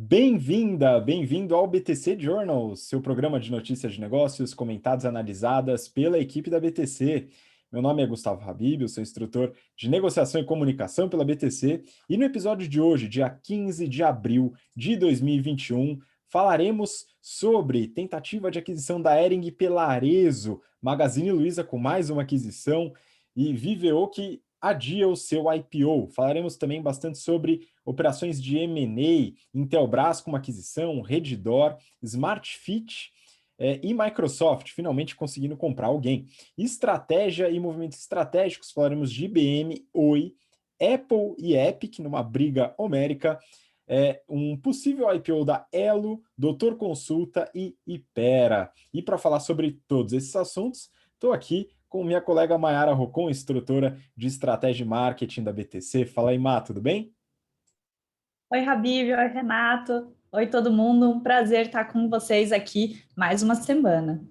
Bem-vinda, bem-vindo ao BTC Journal, seu programa de notícias de negócios comentadas e analisadas pela equipe da BTC. Meu nome é Gustavo Habib, eu sou instrutor de negociação e comunicação pela BTC e no episódio de hoje, dia 15 de abril de 2021, falaremos sobre tentativa de aquisição da Hering pela Arezzo, Magazine Luiza com mais uma aquisição e Viveô que adia o seu IPO. Falaremos também bastante sobre operações de M&A, Intelbras com uma aquisição, Redditor, SmartFit e Microsoft finalmente conseguindo comprar alguém. Estratégia e movimentos estratégicos, falaremos de IBM, Oi, Apple e Epic numa briga homérica, um possível IPO da Elo, Doutor Consulta e Ipera. E para falar sobre todos esses assuntos, estou aqui com minha colega Mayara Rocon, instrutora de estratégia e marketing da BTC. Fala aí, Má, tudo bem? Oi, Habib, oi, Renato. Oi, todo mundo. Um prazer estar com vocês aqui mais uma semana.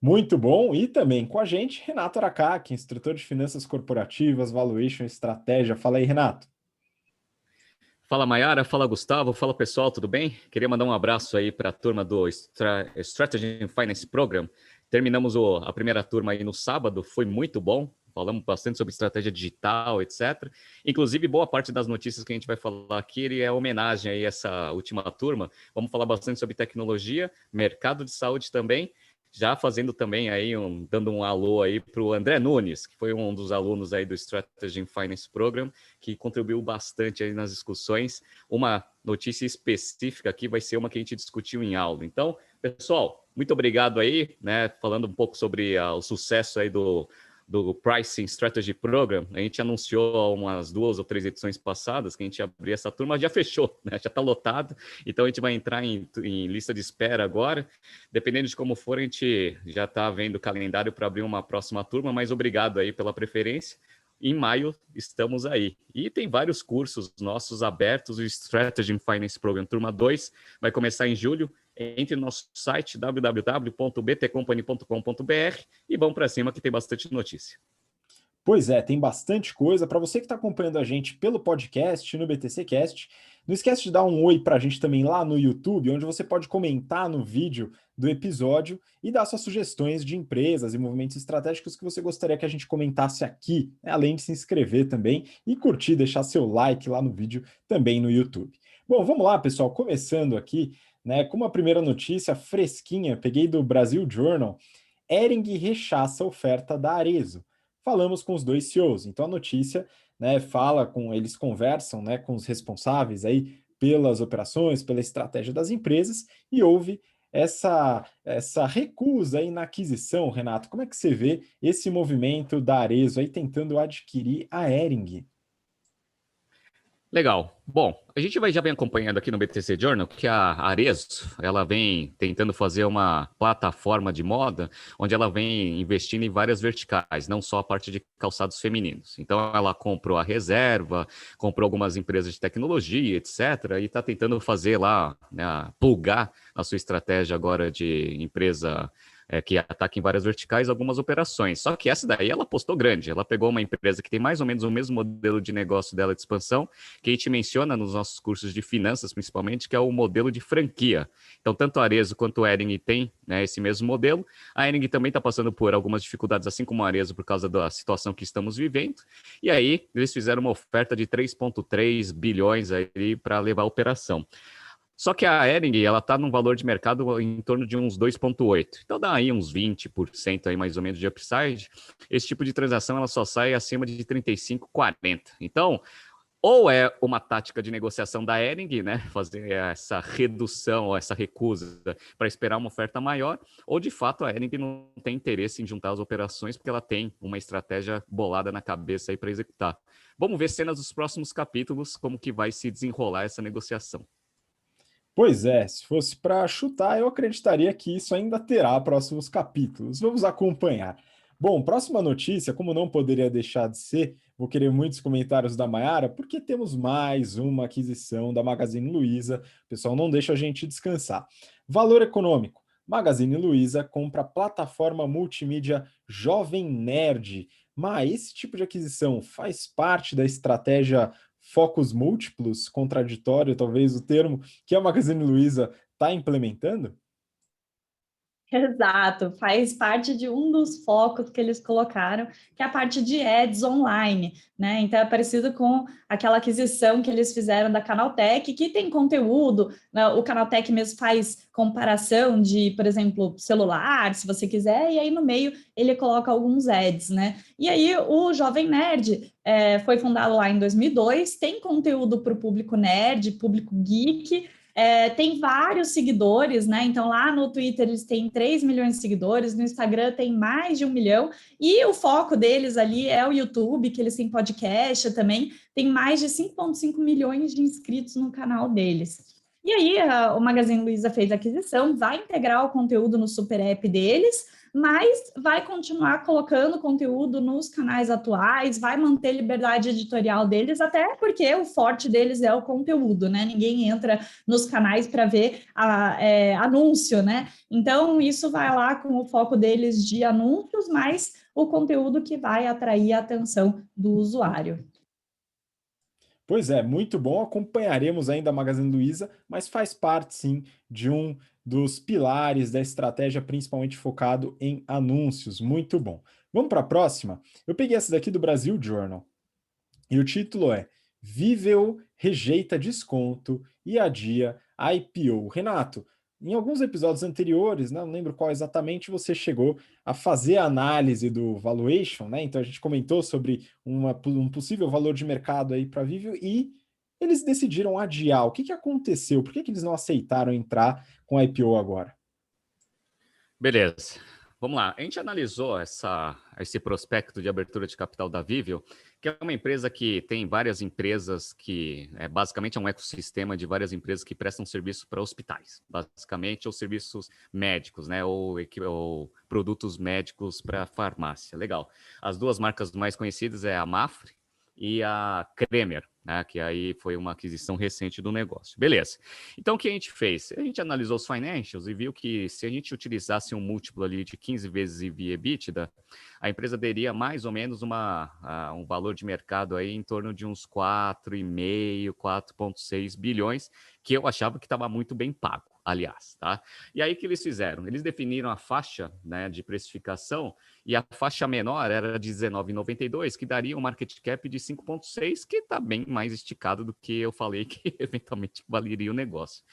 Muito bom. E também com a gente, Renato Aracaki, instrutor de finanças corporativas, valuation e estratégia. Fala aí, Renato. Fala Mayara, fala Gustavo, fala pessoal, tudo bem? Queria mandar um abraço aí para a turma do Strategy and Finance Program. Terminamos a primeira turma aí no sábado, foi muito bom. Falamos bastante sobre estratégia digital, etc. Inclusive, boa parte das notícias que a gente vai falar aqui é homenagem aí a essa última turma. Vamos falar bastante sobre tecnologia, mercado de saúde também. Já fazendo também aí, dando um alô aí para o André Nunes, que foi um dos alunos aí do Strategy and Finance Program, que contribuiu bastante aí nas discussões. Uma notícia específica aqui vai ser uma que a gente discutiu em aula. Então, pessoal, muito obrigado aí, né? Falando um pouco sobre o sucesso aí do Pricing Strategy Program. A gente anunciou umas 2 ou 3 edições passadas que a gente abria essa turma, já fechou, né? Já está lotado, então a gente vai entrar em lista de espera agora. Dependendo de como for, a gente já está vendo o calendário para abrir uma próxima turma, mas obrigado aí pela preferência. Em maio estamos aí. E tem vários cursos nossos abertos, o Strategy and Finance Program Turma 2 vai começar em julho. Entre no nosso site www.btcompany.com.br e vamos para cima que tem bastante notícia. Pois é, tem bastante coisa. Para você que está acompanhando a gente pelo podcast, no BTC Cast, não esquece de dar um oi para a gente também lá no YouTube, onde você pode comentar no vídeo do episódio e dar suas sugestões de empresas e movimentos estratégicos que você gostaria que a gente comentasse aqui, né? Além de se inscrever também e curtir, deixar seu like lá no vídeo também no YouTube. Bom, vamos lá, pessoal, começando aqui, né, com uma primeira notícia fresquinha, peguei do Brasil Journal. Hering rechaça a oferta da Arezzo. Falamos com os dois CEOs. Então a notícia, né, fala com eles, conversam, né, com os responsáveis aí pelas operações, pela estratégia das empresas e houve essa recusa aí na aquisição, Renato. Como é que você vê esse movimento da Arezzo aí tentando adquirir a Hering? Legal. Bom, a gente já vem acompanhando aqui no BTC Journal que a Arezzo, ela vem tentando fazer uma plataforma de moda onde ela vem investindo em várias verticais, não só a parte de calçados femininos. Então ela comprou a Reserva, comprou algumas empresas de tecnologia, etc. E está tentando fazer lá, né, plugar a sua estratégia agora de empresa que ataca em várias verticais algumas operações. Só que essa daí ela apostou grande. Ela pegou uma empresa que tem mais ou menos o mesmo modelo de negócio dela de expansão, que a gente menciona nos nossos cursos de finanças, principalmente, que é o modelo de franquia. Então, tanto a Arezzo quanto a Hering tem, né, esse mesmo modelo. A Hering também está passando por algumas dificuldades, assim como a Arezzo, por causa da situação que estamos vivendo. E aí, eles fizeram uma oferta de 3,3 bilhões aí para levar a operação. Só que a Hering, ela está num valor de mercado em torno de uns 2,8. Então dá aí uns 20% aí mais ou menos de upside. Esse tipo de transação ela só sai acima de 35, 40. Então, ou é uma tática de negociação da Hering, né, fazer essa redução ou essa recusa para esperar uma oferta maior, ou de fato a Hering não tem interesse em juntar as operações porque ela tem uma estratégia bolada na cabeça aí para executar. Vamos ver cenas dos próximos capítulos, como que vai se desenrolar essa negociação. Pois é, se fosse para chutar, eu acreditaria que isso ainda terá próximos capítulos. Vamos acompanhar. Bom, próxima notícia, como não poderia deixar de ser, vou querer muitos comentários da Mayara, porque temos mais uma aquisição da Magazine Luiza. O pessoal não deixa a gente descansar. Valor econômico. Magazine Luiza compra a plataforma multimídia Jovem Nerd. Mas esse tipo de aquisição faz parte da estratégia focos múltiplos, contraditório, talvez o termo, que a Magazine Luiza está implementando? Exato, faz parte de um dos focos que eles colocaram, que é a parte de ads online, né? Então é parecido com aquela aquisição que eles fizeram da Canaltech, que tem conteúdo, né? O Canaltech mesmo faz comparação de, por exemplo, celular, se você quiser, e aí no meio ele coloca alguns ads, né? E aí o Jovem Nerd foi fundado lá em 2002, tem conteúdo para o público nerd, público geek. Tem vários seguidores, né? Então, lá no Twitter eles têm 3 milhões de seguidores, no Instagram tem mais de 1 milhão, e o foco deles ali é o YouTube, que eles têm podcast também, tem mais de 5,5 milhões de inscritos no canal deles. E aí, o Magazine Luiza fez a aquisição, vai integrar o conteúdo no super app deles, mas vai continuar colocando conteúdo nos canais atuais, vai manter liberdade editorial deles, até porque o forte deles é o conteúdo, né? Ninguém entra nos canais para ver anúncio, né? Então, isso vai lá com o foco deles de anúncios, mas o conteúdo que vai atrair a atenção do usuário. Pois é, muito bom. Acompanharemos ainda a Magazine Luiza, mas faz parte, sim, de um dos pilares da estratégia, principalmente focado em anúncios. Muito bom. Vamos para a próxima? Eu peguei essa daqui do Brasil Journal. E o título é Vivo rejeita desconto e adia IPO. Renato, em alguns episódios anteriores, não lembro qual exatamente, você chegou a fazer a análise do valuation, né? Então a gente comentou sobre um possível valor de mercado aí para Vivo e eles decidiram adiar. O que aconteceu? Por que eles não aceitaram entrar com a IPO agora? Beleza. Vamos lá. A gente analisou esse prospecto de abertura de capital da Vivio, que é uma empresa que tem várias empresas que basicamente é um ecossistema de várias empresas que prestam serviço para hospitais, basicamente, ou serviços médicos, né? Ou produtos médicos para farmácia. Legal. As duas marcas mais conhecidas é a Mafre e a Kremer, né, que aí foi uma aquisição recente do negócio. Beleza. Então, o que a gente fez? A gente analisou os financials e viu que se a gente utilizasse um múltiplo ali de 15 vezes EV/EBITDA, a empresa teria mais ou menos um valor de mercado aí em torno de uns 4,5, 4,6 bilhões, que eu achava que estava muito bem pago, aliás, tá? E aí, o que eles fizeram? Eles definiram a faixa, né, de precificação e a faixa menor era de R$19,92, que daria um market cap de 5,6, que está bem mais esticado do que eu falei que eventualmente valeria o negócio.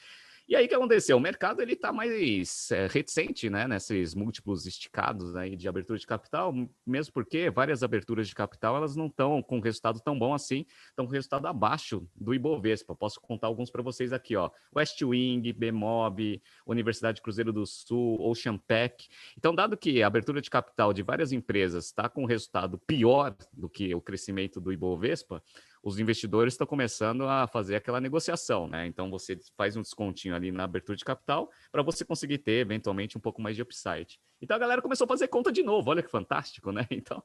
E aí o que aconteceu? O mercado ele está mais reticente, né, nesses múltiplos esticados aí de abertura de capital, mesmo porque várias aberturas de capital elas não estão com resultado tão bom assim, estão com resultado abaixo do Ibovespa. Posso contar alguns para vocês aqui, ó. Westwing, Bemob, Universidade Cruzeiro do Sul, Ocean Pack. Então, dado que a abertura de capital de várias empresas está com resultado pior do que o crescimento do Ibovespa, os investidores estão começando a fazer aquela negociação, né? Então você faz um descontinho ali na abertura de capital para você conseguir ter eventualmente um pouco mais de upside. Então a galera começou a fazer conta de novo, olha que fantástico, né? Então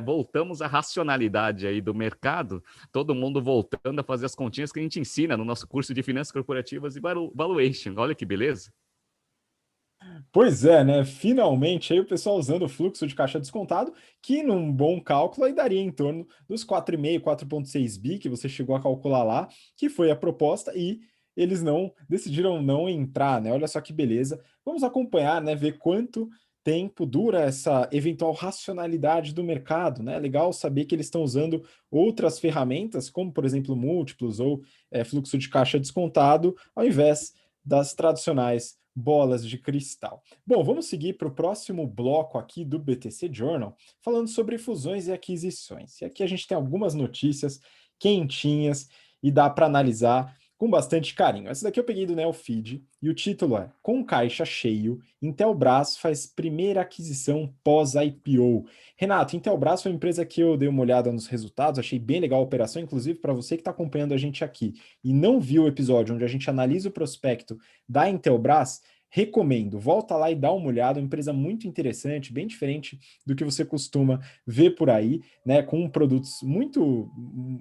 voltamos à racionalidade aí do mercado, todo mundo voltando a fazer as continhas que a gente ensina no nosso curso de finanças corporativas e valuation. Olha que beleza. Pois é, né? Finalmente aí o pessoal usando o fluxo de caixa descontado, que num bom cálculo aí daria em torno dos 4,5, 4,6 bi que você chegou a calcular lá, que foi a proposta, e eles decidiram não entrar, né? Olha só que beleza. Vamos acompanhar, né? Ver quanto tempo dura essa eventual racionalidade do mercado, né? Legal saber que eles estão usando outras ferramentas, como por exemplo múltiplos ou fluxo de caixa descontado, ao invés das tradicionais bolas de cristal. Bom, vamos seguir para o próximo bloco aqui do BTC Journal, falando sobre fusões e aquisições. E aqui a gente tem algumas notícias quentinhas e dá para analisar com bastante carinho. Essa daqui eu peguei do Neofeed e o título é Com caixa cheio, Intelbras faz primeira aquisição pós-IPO. Renato, Intelbras foi uma empresa que eu dei uma olhada nos resultados, achei bem legal a operação, inclusive para você que está acompanhando a gente aqui e não viu o episódio onde a gente analisa o prospecto da Intelbras, recomendo, volta lá e dá uma olhada, uma empresa muito interessante, bem diferente do que você costuma ver por aí, né, com produtos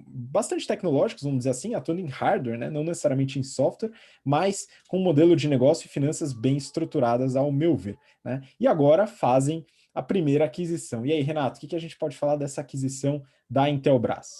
bastante tecnológicos, vamos dizer assim, atuando em hardware, né, não necessariamente em software, mas com um modelo de negócio e finanças bem estruturadas, ao meu ver, né, e agora fazem a primeira aquisição. E aí, Renato, o que a gente pode falar dessa aquisição da Intelbras?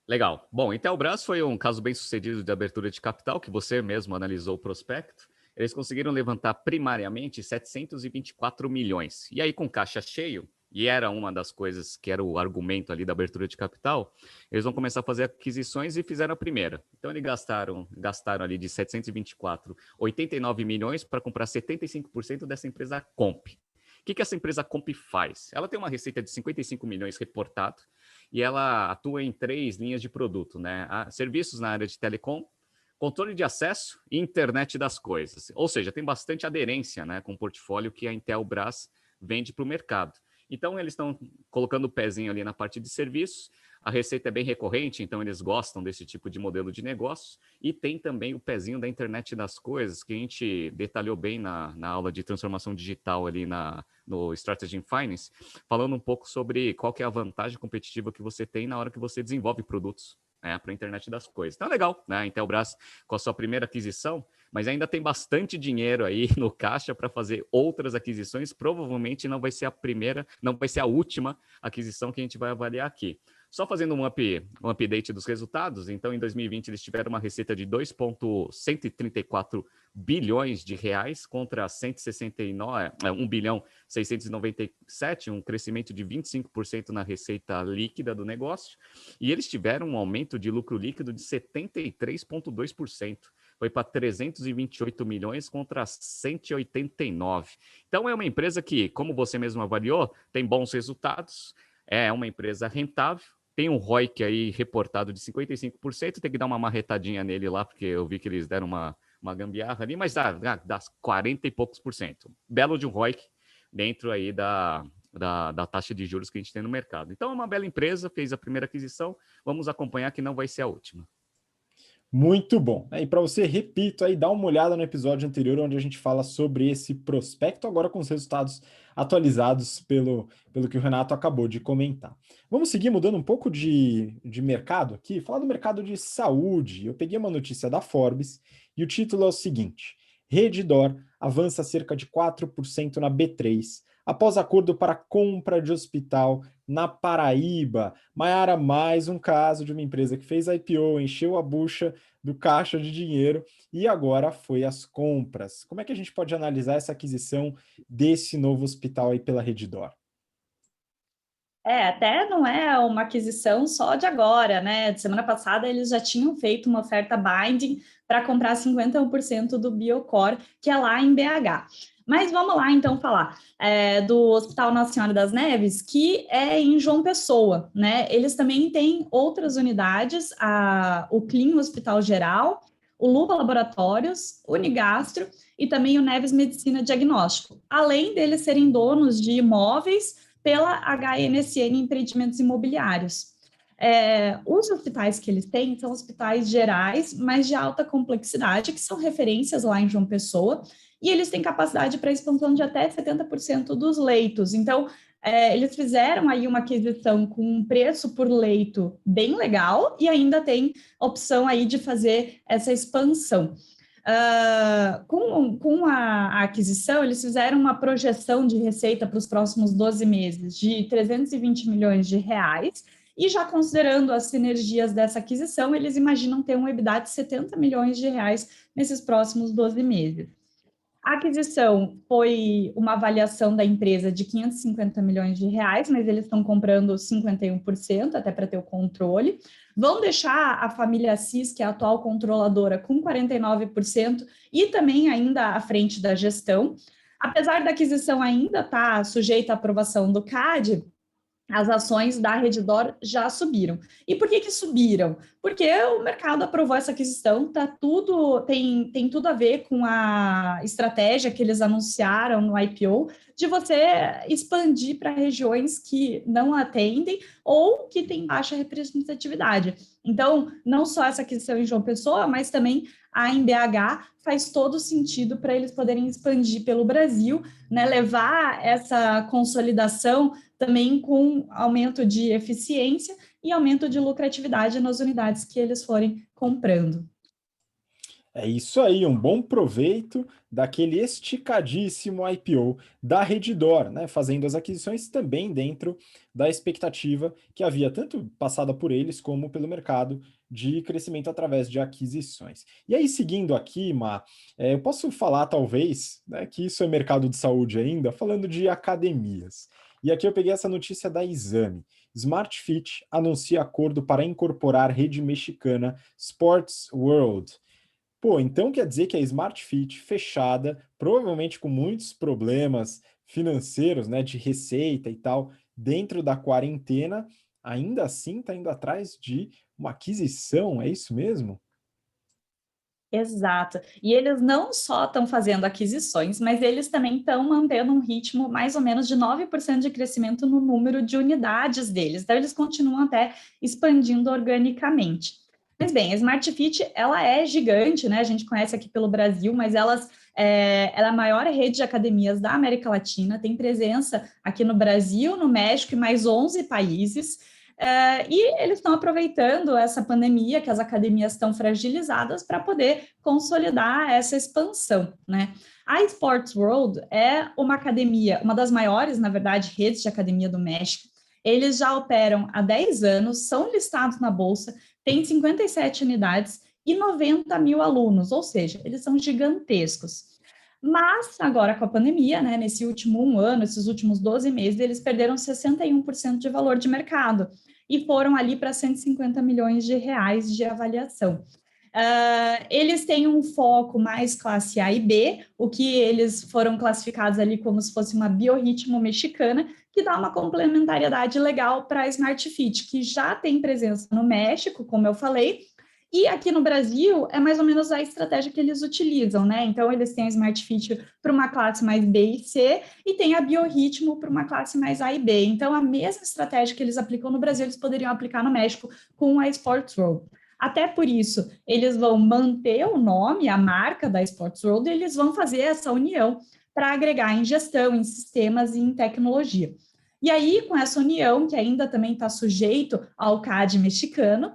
Legal. Bom, Intelbras foi um caso bem sucedido de abertura de capital, que você mesmo analisou o prospecto. Eles conseguiram levantar primariamente 724 milhões. E aí, com caixa cheio, e era uma das coisas que era o argumento ali da abertura de capital, eles vão começar a fazer aquisições e fizeram a primeira. Então, eles gastaram ali de 724, 89 milhões para comprar 75% dessa empresa Comp. O que essa empresa Comp faz? Ela tem uma receita de 55 milhões reportado e ela atua em 3 linhas de produto, né? Serviços na área de telecom, controle de acesso e internet das coisas. Ou seja, tem bastante aderência, né, com o portfólio que a Intelbras vende para o mercado. Então, eles estão colocando o pezinho ali na parte de serviços. A receita é bem recorrente, então eles gostam desse tipo de modelo de negócio. E tem também o pezinho da internet das coisas, que a gente detalhou bem na aula de transformação digital ali no Strategy in Finance, falando um pouco sobre qual que é a vantagem competitiva que você tem na hora que você desenvolve produtos, né, para a internet das coisas. Então, legal, né? A Intelbras com a sua primeira aquisição, mas ainda tem bastante dinheiro aí no caixa para fazer outras aquisições. Provavelmente não vai ser a primeira, não vai ser a última aquisição que a gente vai avaliar aqui. Só fazendo um update dos resultados, então em 2020 eles tiveram uma receita de 2,134 bilhões de reais contra 1 bilhão 697, um crescimento de 25% na receita líquida do negócio, e eles tiveram um aumento de lucro líquido de 73,2%. Foi para 328 milhões contra 189. Então é uma empresa que, como você mesmo avaliou, tem bons resultados, é uma empresa rentável, tem um ROIC aí reportado de 55%, tem que dar uma marretadinha nele lá, porque eu vi que eles deram uma gambiarra ali, mas dá 40 e poucos por cento. Belo de um ROIC dentro aí da taxa de juros que a gente tem no mercado. Então é uma bela empresa, fez a primeira aquisição, vamos acompanhar que não vai ser a última. Muito bom. E para você, repito, aí dá uma olhada no episódio anterior, onde a gente fala sobre esse prospecto, agora com os resultados atualizados pelo que o Renato acabou de comentar. Vamos seguir mudando um pouco de mercado aqui, falar do mercado de saúde. Eu peguei uma notícia da Forbes e o título é o seguinte: Redditor avança cerca de 4% na B3 após acordo para compra de hospital na Paraíba. Maiara, mais um caso de uma empresa que fez IPO, encheu a bucha do caixa de dinheiro e agora foi às compras. Como é que a gente pode analisar essa aquisição desse novo hospital aí pela Redditor? Até não é uma aquisição só de agora, né? De semana passada eles já tinham feito uma oferta binding para comprar 51% do Biocor, que é lá em BH. Mas vamos lá, então, falar do Hospital Nossa Senhora das Neves, que é em João Pessoa, né? Eles também têm outras unidades, o Clean Hospital Geral, o Lupa Laboratórios, o Unigastro e também o Neves Medicina Diagnóstico, além deles serem donos de imóveis pela HNSN Empreendimentos Imobiliários. Os hospitais que eles têm são hospitais gerais, mas de alta complexidade, que são referências lá em João Pessoa, e eles têm capacidade para expansão de até 70% dos leitos. Então, eles fizeram aí uma aquisição com um preço por leito bem legal e ainda tem opção aí de fazer essa expansão. Com a aquisição, eles fizeram uma projeção de receita para os próximos 12 meses de 320 milhões de reais, e já considerando as sinergias dessa aquisição, eles imaginam ter um EBITDA de 70 milhões de reais nesses próximos 12 meses. A aquisição foi uma avaliação da empresa de 550 milhões de reais, mas eles estão comprando 51%, até para ter o controle. Vão deixar a família Assis, que é a atual controladora, com 49% e também ainda à frente da gestão. Apesar da aquisição ainda estar sujeita à aprovação do CAD, as ações da Redditor já subiram. E por que subiram? Porque o mercado aprovou essa aquisição, tem tudo a ver com a estratégia que eles anunciaram no IPO, de você expandir para regiões que não atendem ou que têm baixa representatividade. Então, não só essa aquisição em João Pessoa, mas também a em BH faz todo sentido para eles poderem expandir pelo Brasil, né, levar essa consolidação também com aumento de eficiência e aumento de lucratividade nas unidades que eles forem comprando. É isso aí, um bom proveito daquele esticadíssimo IPO da Redditor, né? Fazendo as aquisições também dentro da expectativa que havia tanto passada por eles como pelo mercado de crescimento através de aquisições. E aí, seguindo aqui, eu posso falar, talvez, né, que isso é mercado de saúde ainda, falando de academias. E aqui eu peguei essa notícia da Exame. Smart Fit anuncia acordo para incorporar rede mexicana Sports World. Pô, então quer dizer que a Smart Fit fechada, provavelmente com muitos problemas financeiros, né, de receita e tal, dentro da quarentena, ainda assim está indo atrás de uma aquisição, é isso mesmo? Exato. E eles não só estão fazendo aquisições, mas eles também estão mantendo um ritmo mais ou menos de 9% de crescimento no número de unidades deles. Então, eles continuam até expandindo organicamente. Mas bem, a Smart Fit, ela é gigante, né? A gente conhece aqui pelo Brasil, mas ela é a maior rede de academias da América Latina, tem presença aqui no Brasil, no México e mais 11 países. E eles estão aproveitando essa pandemia, que as academias estão fragilizadas, para poder consolidar essa expansão, né? A Sports World é uma academia, uma das maiores, na verdade, redes de academia do México. Eles já operam há 10 anos, são listados na Bolsa, têm 57 unidades e 90 mil alunos, ou seja, eles são gigantescos. Mas agora com a pandemia, né, nesse último ano, esses últimos 12 meses, eles perderam 61% de valor de mercado e foram ali para 150 milhões de reais de avaliação. Eles têm um foco mais classe A e B, o que eles foram classificados ali como se fosse uma biorritmo mexicana, que dá uma complementariedade legal para a Smart Fit, que já tem presença no México, como eu falei, e aqui no Brasil é mais ou menos a estratégia que eles utilizam, né? Então, eles têm a Smart Fit para uma classe mais B e C e tem a Biorritmo para uma classe mais A e B. Então, a mesma estratégia que eles aplicam no Brasil, eles poderiam aplicar no México com a Sports World. Até por isso, eles vão manter o nome, a marca da Sports World, e eles vão fazer essa união para agregar em gestão, em sistemas e em tecnologia. E aí, com essa união, que ainda também está sujeito ao CAD mexicano,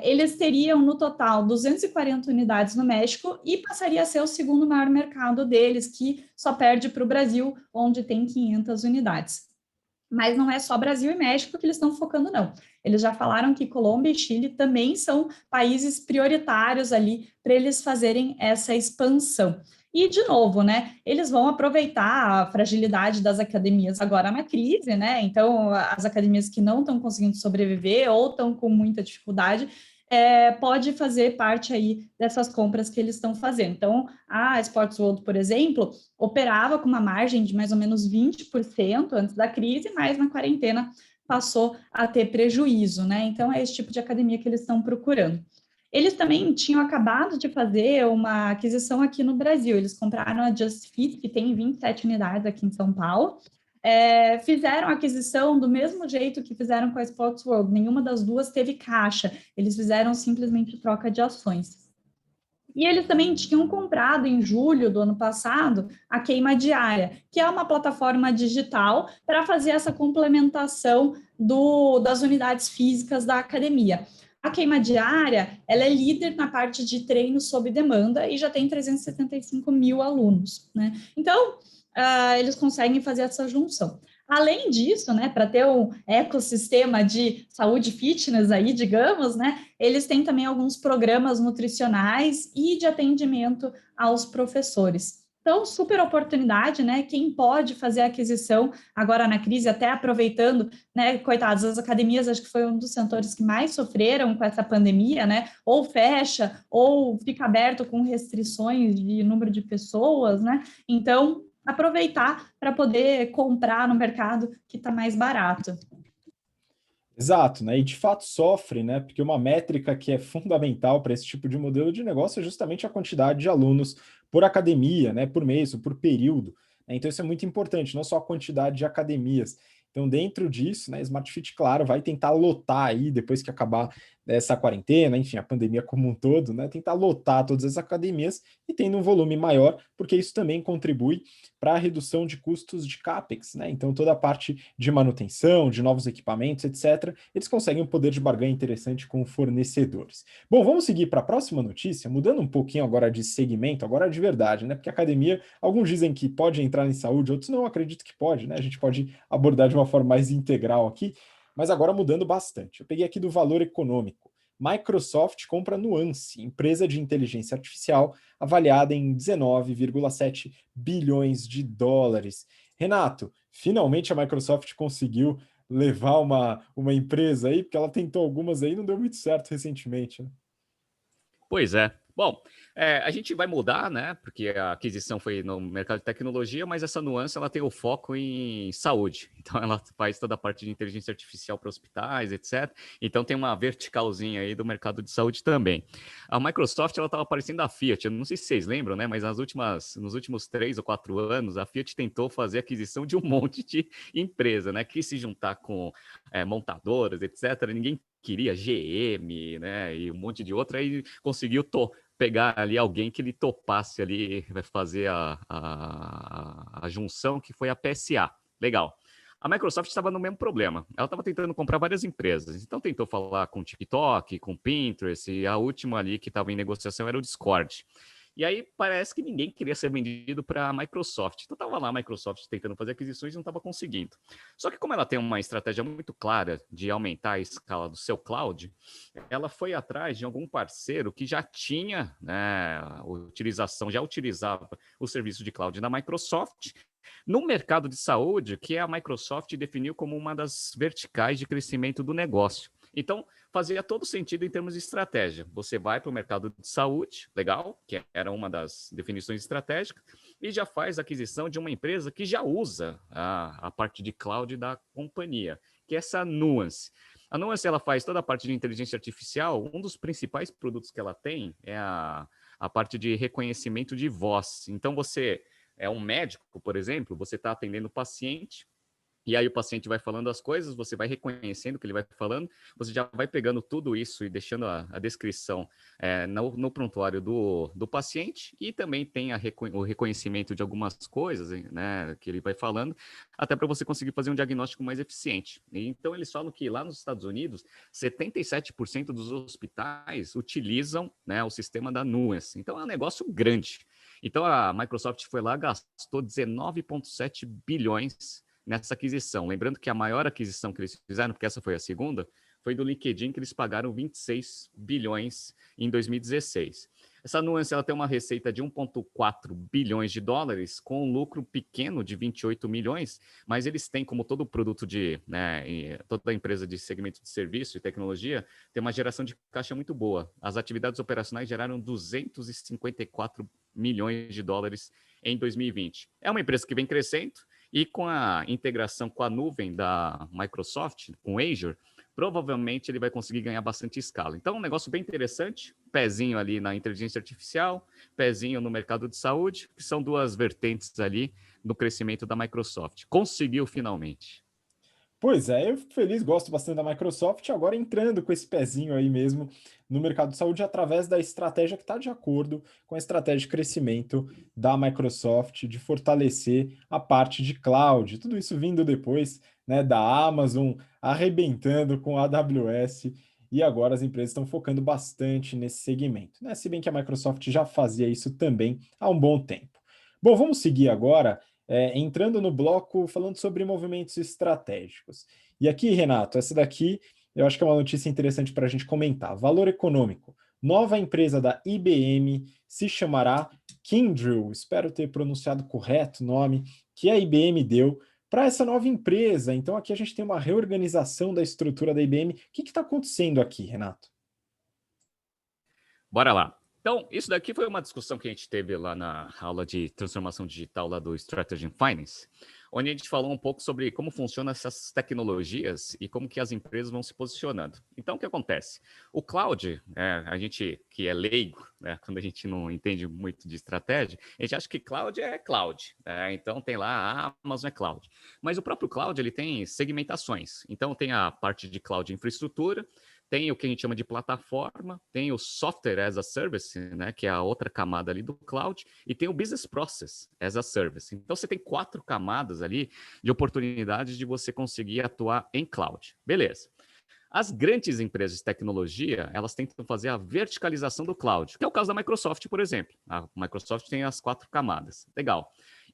eles teriam no total 240 unidades no México e passaria a ser o segundo maior mercado deles, que só perde para o Brasil, onde tem 500 unidades. Mas não é só Brasil e México que eles estão focando, não. Eles já falaram que Colômbia e Chile também são países prioritários ali para eles fazerem essa expansão. E, de novo, né, eles vão aproveitar a fragilidade das academias agora na crise, né? Então, as academias que não estão conseguindo sobreviver ou estão com muita dificuldade, pode fazer parte aí dessas compras que eles estão fazendo. Então, a Sports World, por exemplo, operava com uma margem de mais ou menos 20% antes da crise, mas na quarentena passou a ter prejuízo, né? Então, é esse tipo de academia que eles estão procurando. Eles também tinham acabado de fazer uma aquisição aqui no Brasil. Eles compraram a Just Fit, que tem 27 unidades aqui em São Paulo. Fizeram a aquisição do mesmo jeito que fizeram com a Sports World. Nenhuma das duas teve caixa. Eles fizeram simplesmente troca de ações. E eles também tinham comprado em julho do ano passado a Queima Diária, que é uma plataforma digital para fazer essa complementação das unidades físicas da academia. A Queima Diária, ela é líder na parte de treino sob demanda e já tem 375 mil alunos, né? Então, eles conseguem fazer essa junção. Além disso, né, para ter um ecossistema de saúde fitness aí, digamos, né, eles têm também alguns programas nutricionais e de atendimento aos professores. Então, super oportunidade, né? Quem pode fazer a aquisição agora na crise, até aproveitando, né? Coitados, as academias, acho que foi um dos setores que mais sofreram com essa pandemia, né? Ou fecha, ou fica aberto com restrições de número de pessoas, né? Então, aproveitar para poder comprar no mercado que está mais barato. Exato, né? E de fato sofre, né? Porque uma métrica que é fundamental para esse tipo de modelo de negócio é justamente a quantidade de alunos por academia, né? Por mês ou por período. Né? Então isso é muito importante, não só a quantidade de academias. Então, dentro disso, né, Smart Fit, claro, vai tentar lotar aí, depois que acabar essa quarentena, enfim, a pandemia como um todo, né? Tentar lotar todas as academias e tendo um volume maior, porque isso também contribui para a redução de custos de CAPEX, né? Então, toda a parte de manutenção, de novos equipamentos, etc., eles conseguem um poder de barganha interessante com fornecedores. Bom, vamos seguir para a próxima notícia, mudando um pouquinho agora de segmento, agora de verdade, né? Porque a academia, alguns dizem que pode entrar em saúde, outros não acredito que pode, né? A gente pode abordar de uma forma mais integral aqui, mas agora mudando bastante. Eu peguei aqui do valor econômico. Microsoft compra Nuance, empresa de inteligência artificial avaliada em 19,7 bilhões de dólares. Renato, finalmente a Microsoft conseguiu levar uma empresa aí, porque ela tentou algumas aí e não deu muito certo recentemente, né? Pois é. Bom, a gente vai mudar, né? Porque a aquisição foi no mercado de tecnologia, mas essa Nuance ela tem o foco em saúde. Então ela faz toda a parte de inteligência artificial para hospitais, etc. Então tem uma verticalzinha aí do mercado de saúde também. A Microsoft ela estava parecendo a Fiat. Eu não sei se vocês lembram, né? Mas nos últimos 3 ou 4 anos, a Fiat tentou fazer aquisição de um monte de empresa, né? Que se juntar com montadoras, etc. Ninguém queria GM, né? E um monte de outra, aí conseguiu pegar ali alguém que lhe topasse ali, vai fazer a junção, que foi a PSA. Legal. A Microsoft estava no mesmo problema. Ela estava tentando comprar várias empresas. Então tentou falar com o TikTok, com o Pinterest, e a última ali que estava em negociação era o Discord. E aí parece que ninguém queria ser vendido para a Microsoft. Então estava lá a Microsoft tentando fazer aquisições e não estava conseguindo. Só que como ela tem uma estratégia muito clara de aumentar a escala do seu cloud, ela foi atrás de algum parceiro que já tinha, né, já utilizava o serviço de cloud da Microsoft no mercado de saúde, que a Microsoft definiu como uma das verticais de crescimento do negócio. Então, fazia todo sentido em termos de estratégia. Você vai para o mercado de saúde, legal, que era uma das definições estratégicas, e já faz aquisição de uma empresa que já usa a parte de cloud da companhia, que é essa Nuance. A Nuance ela faz toda a parte de inteligência artificial. Um dos principais produtos que ela tem é a parte de reconhecimento de voz. Então, você é um médico, por exemplo, você está atendendo o paciente, e aí o paciente vai falando as coisas, você vai reconhecendo o que ele vai falando, você já vai pegando tudo isso e deixando a descrição no prontuário do paciente, e também tem o reconhecimento de algumas coisas, né, que ele vai falando, até para você conseguir fazer um diagnóstico mais eficiente. Então eles falam que lá nos Estados Unidos, 77% dos hospitais utilizam, né, o sistema da Nuance. Então é um negócio grande. Então a Microsoft foi lá, gastou 19,7 bilhões nessa aquisição. Lembrando que a maior aquisição que eles fizeram, porque essa foi a segunda, foi do LinkedIn, que eles pagaram 26 bilhões em 2016. Essa Nuance ela tem uma receita de 1,4 bilhões de dólares, com um lucro pequeno de 28 milhões, mas eles têm, como todo produto toda empresa de segmento de serviço e tecnologia, tem uma geração de caixa muito boa. As atividades operacionais geraram 254 milhões de dólares em 2020. É uma empresa que vem crescendo, e com a integração com a nuvem da Microsoft, com o Azure, provavelmente ele vai conseguir ganhar bastante escala. Então, um negócio bem interessante, pezinho ali na inteligência artificial, pezinho no mercado de saúde, que são duas vertentes ali no crescimento da Microsoft. Conseguiu finalmente. Pois é, eu fico feliz, gosto bastante da Microsoft, agora entrando com esse pezinho aí mesmo no mercado de saúde através da estratégia que está de acordo com a estratégia de crescimento da Microsoft, de fortalecer a parte de cloud, tudo isso vindo depois, né, da Amazon arrebentando com a AWS, e agora as empresas estão focando bastante nesse segmento, né? Se bem que a Microsoft já fazia isso também há um bom tempo. Bom, vamos seguir agora entrando no bloco falando sobre movimentos estratégicos. E aqui, Renato, essa daqui eu acho que é uma notícia interessante para a gente comentar. Valor econômico. Nova empresa da IBM se chamará Kyndryl, espero ter pronunciado correto o nome, que a IBM deu para essa nova empresa. Então aqui a gente tem uma reorganização da estrutura da IBM. O que está acontecendo aqui, Renato? Bora lá. Então, isso daqui foi uma discussão que a gente teve lá na aula de transformação digital lá do Strategy and Finance, onde a gente falou um pouco sobre como funcionam essas tecnologias e como que as empresas vão se posicionando. Então, o que acontece? O cloud, a gente que é leigo, né, quando a gente não entende muito de estratégia, a gente acha que cloud é cloud. Então, tem lá a Amazon é cloud. Mas o próprio cloud, ele tem segmentações. Então, tem a parte de cloud infraestrutura, tem o que a gente chama de plataforma, tem o Software as a Service, né, que é a outra camada ali do cloud, e tem o Business Process as a Service. Então, você tem 4 camadas ali de oportunidades de você conseguir atuar em cloud. Beleza. As grandes empresas de tecnologia, elas tentam fazer a verticalização do cloud, que é o caso da Microsoft, por exemplo. A Microsoft tem as 4 camadas. Legal.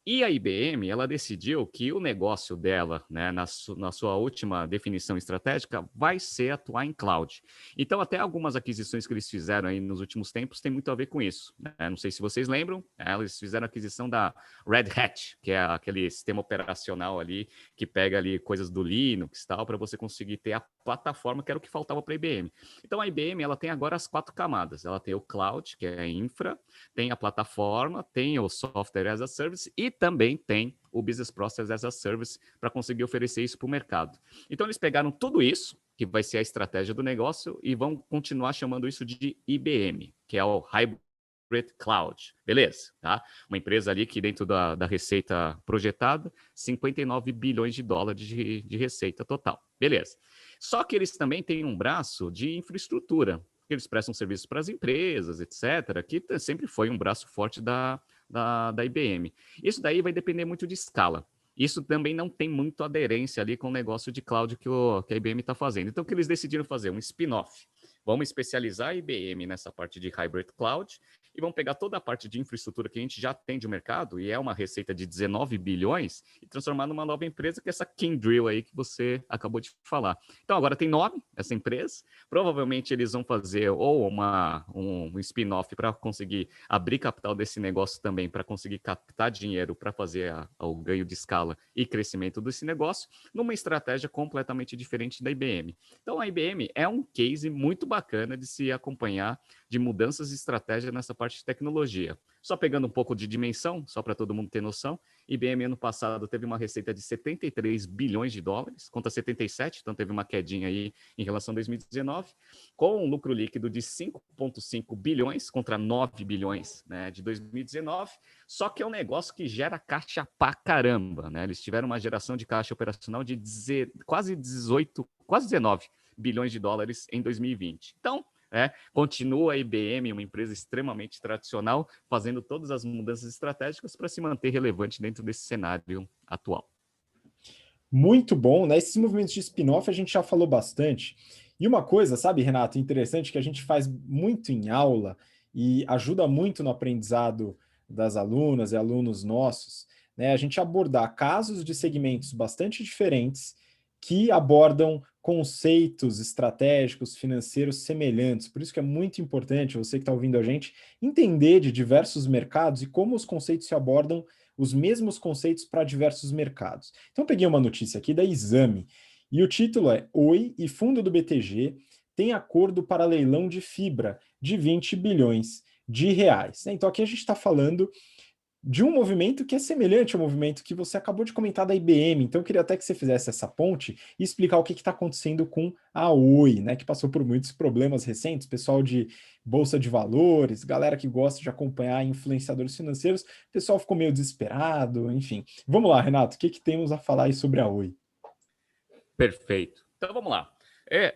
E a IBM, ela decidiu que o negócio dela, né, na sua última definição estratégica, vai ser atuar em cloud. Então, até algumas aquisições que eles fizeram aí nos últimos tempos tem muito a ver com isso, né? Não sei se vocês lembram, eles fizeram a aquisição da Red Hat, que é aquele sistema operacional ali que pega ali coisas do Linux e tal, para você conseguir ter a plataforma que era o que faltava para a IBM. Então, a IBM, ela tem agora as 4 camadas. Ela tem o cloud, que é a infra, tem a plataforma, tem o software as a service e também tem o business process as a service para conseguir oferecer isso para o mercado. Então, eles pegaram tudo isso, que vai ser a estratégia do negócio, e vão continuar chamando isso de IBM, que é o Hybrid Cloud. Beleza, tá? Uma empresa ali que dentro da receita projetada, 59 bilhões de dólares de receita total. Beleza. Só que eles também têm um braço de infraestrutura, que eles prestam serviços para as empresas, etc., que sempre foi um braço forte da IBM. Isso daí vai depender muito de escala. Isso também não tem muito aderência ali com o negócio de cloud que a IBM está fazendo. Então, o que eles decidiram fazer? Um spin-off. Vamos especializar a IBM nessa parte de Hybrid Cloud e vamos pegar toda a parte de infraestrutura que a gente já tem de mercado, e é uma receita de 19 bilhões, e transformar numa nova empresa, que é essa Kyndryl aí que você acabou de falar. Então, agora tem nome, essa empresa. Provavelmente eles vão fazer ou um spin-off para conseguir abrir capital desse negócio também, para conseguir captar dinheiro para fazer o ganho de escala e crescimento desse negócio, numa estratégia completamente diferente da IBM. Então, a IBM é um case muito bacana de se acompanhar, de mudanças de estratégia nessa parte de tecnologia. Só pegando um pouco de dimensão, só para todo mundo ter noção, IBM ano passado teve uma receita de 73 bilhões de dólares, contra 77, então teve uma quedinha aí em relação a 2019, com um lucro líquido de 5,5 bilhões contra 9 bilhões, né, de 2019, só que é um negócio que gera caixa pra caramba, né? Eles tiveram uma geração de caixa operacional de quase 18, quase 19 bilhões de dólares em 2020. Então, continua a IBM, uma empresa extremamente tradicional, fazendo todas as mudanças estratégicas para se manter relevante dentro desse cenário atual. Muito bom, né? Esses movimentos de spin-off a gente já falou bastante. E uma coisa, sabe, Renato, interessante que a gente faz muito em aula e ajuda muito no aprendizado das alunas e alunos nossos, né? A gente abordar casos de segmentos bastante diferentes que abordam conceitos estratégicos, financeiros semelhantes. Por isso que é muito importante, você que está ouvindo a gente, entender de diversos mercados e como os conceitos se abordam, os mesmos conceitos para diversos mercados. Então, peguei uma notícia aqui da Exame, e o título é Oi e fundo do BTG tem acordo para leilão de fibra de 20 bilhões de reais. Então, aqui a gente está falando de um movimento que é semelhante ao movimento que você acabou de comentar da IBM. Então, eu queria até que você fizesse essa ponte e explicar o que está acontecendo com a Oi, né, que passou por muitos problemas recentes, pessoal de bolsa de valores, galera que gosta de acompanhar influenciadores financeiros, o pessoal ficou meio desesperado, enfim. Vamos lá, Renato, o que temos a falar aí sobre a Oi? Perfeito. Então, vamos lá.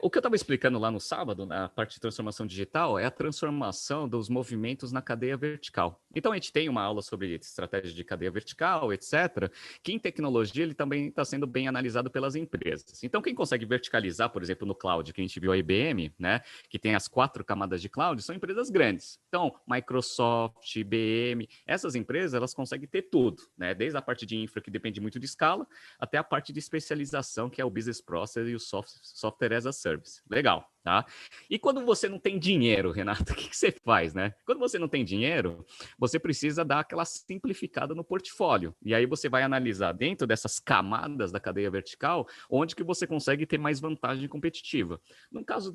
O que eu estava explicando lá no sábado, na parte de transformação digital, é a transformação dos movimentos na cadeia vertical. Então, a gente tem uma aula sobre estratégia de cadeia vertical, etc., que em tecnologia ele também está sendo bem analisado pelas empresas. Então, quem consegue verticalizar, por exemplo, no cloud, que a gente viu a IBM, né, que tem as 4 camadas de cloud, são empresas grandes. Então, Microsoft, IBM, essas empresas, elas conseguem ter tudo, né, desde a parte de infra, que depende muito de escala, até a parte de especialização, que é o business process e o software as a service. Legal, tá? E quando você não tem dinheiro, Renato, o que você faz, né? Quando você não tem dinheiro, você precisa dar aquela simplificada no portfólio. E aí você vai analisar dentro dessas camadas da cadeia vertical, onde que você consegue ter mais vantagem competitiva. No caso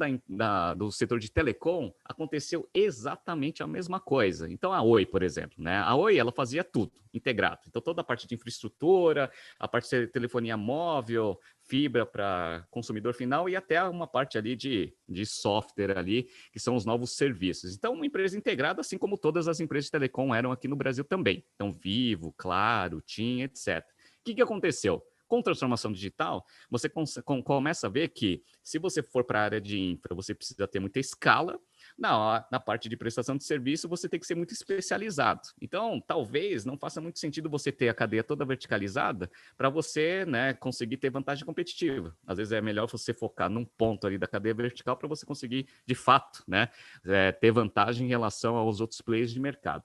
do setor de telecom, aconteceu exatamente a mesma coisa. Então, a Oi, por exemplo, né? A Oi, ela fazia tudo integrado. Então, toda a parte de infraestrutura, a parte de telefonia móvel, fibra para consumidor final e até uma parte ali de software ali, que são os novos serviços. Então, uma empresa integrada, assim como todas as empresas de telecom eram aqui no Brasil também. Então, Vivo, Claro, TIM, etc. O que aconteceu? Com transformação digital, você começa a ver que, se você for para a área de infra, você precisa ter muita escala. Na parte de prestação de serviço, você tem que ser muito especializado. Então, talvez não faça muito sentido você ter a cadeia toda verticalizada para você, né, conseguir ter vantagem competitiva. Às vezes é melhor você focar num ponto ali da cadeia vertical para você conseguir, de fato, né, ter vantagem em relação aos outros players de mercado.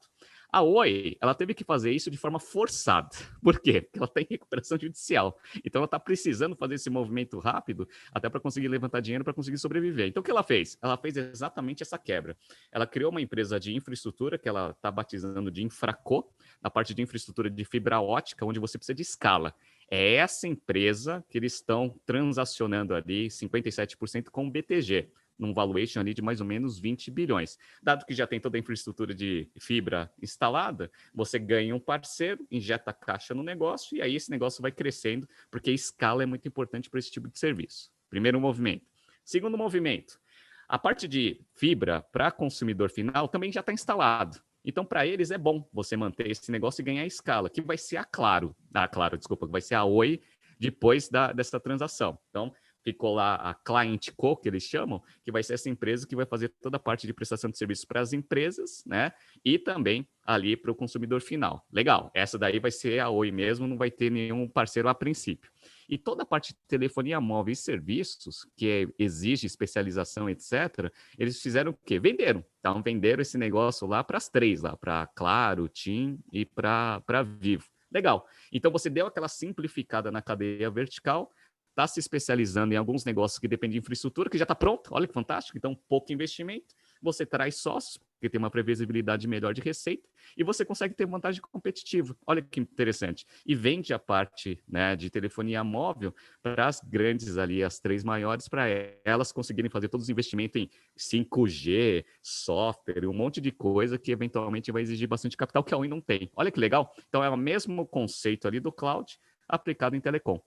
A Oi, ela teve que fazer isso de forma forçada. Por quê? Porque ela está em recuperação judicial. Então, ela está precisando fazer esse movimento rápido até para conseguir levantar dinheiro para conseguir sobreviver. Então, o que ela fez? Ela fez exatamente essa quebra. Ela criou uma empresa de infraestrutura, que ela está batizando de Infraco, na parte de infraestrutura de fibra ótica, onde você precisa de escala. É essa empresa que eles estão transacionando ali 57% com o BTG, num valuation ali de mais ou menos 20 bilhões. Dado que já tem toda a infraestrutura de fibra instalada, você ganha um parceiro, injeta caixa no negócio, e aí esse negócio vai crescendo, porque a escala é muito importante para esse tipo de serviço. Primeiro movimento. Segundo movimento, a parte de fibra para consumidor final também já está instalado. Então, para eles é bom você manter esse negócio e ganhar escala, que vai ser a Claro, que vai ser a Oi depois dessa transação. Então, ficou lá a Client Co, que eles chamam, que vai ser essa empresa que vai fazer toda a parte de prestação de serviços para as empresas, né? E também ali para o consumidor final. Legal, essa daí vai ser a Oi mesmo, não vai ter nenhum parceiro a princípio. E toda a parte de telefonia móvel e serviços, que exige especialização, etc., eles fizeram o quê? Venderam. Então, venderam esse negócio lá para as três, lá para Claro, TIM e para Vivo. Legal. Então, você deu aquela simplificada na cadeia vertical, está se especializando em alguns negócios que dependem de infraestrutura, que já está pronto, olha que fantástico, então pouco investimento, você traz sócios, porque tem uma previsibilidade melhor de receita, e você consegue ter vantagem competitiva, olha que interessante, e vende a parte, né, de telefonia móvel para as grandes ali, as três maiores, para elas conseguirem fazer todos os investimentos em 5G, software, um monte de coisa que eventualmente vai exigir bastante capital, que a Oi não tem, olha que legal, então é o mesmo conceito ali do cloud aplicado em telecom.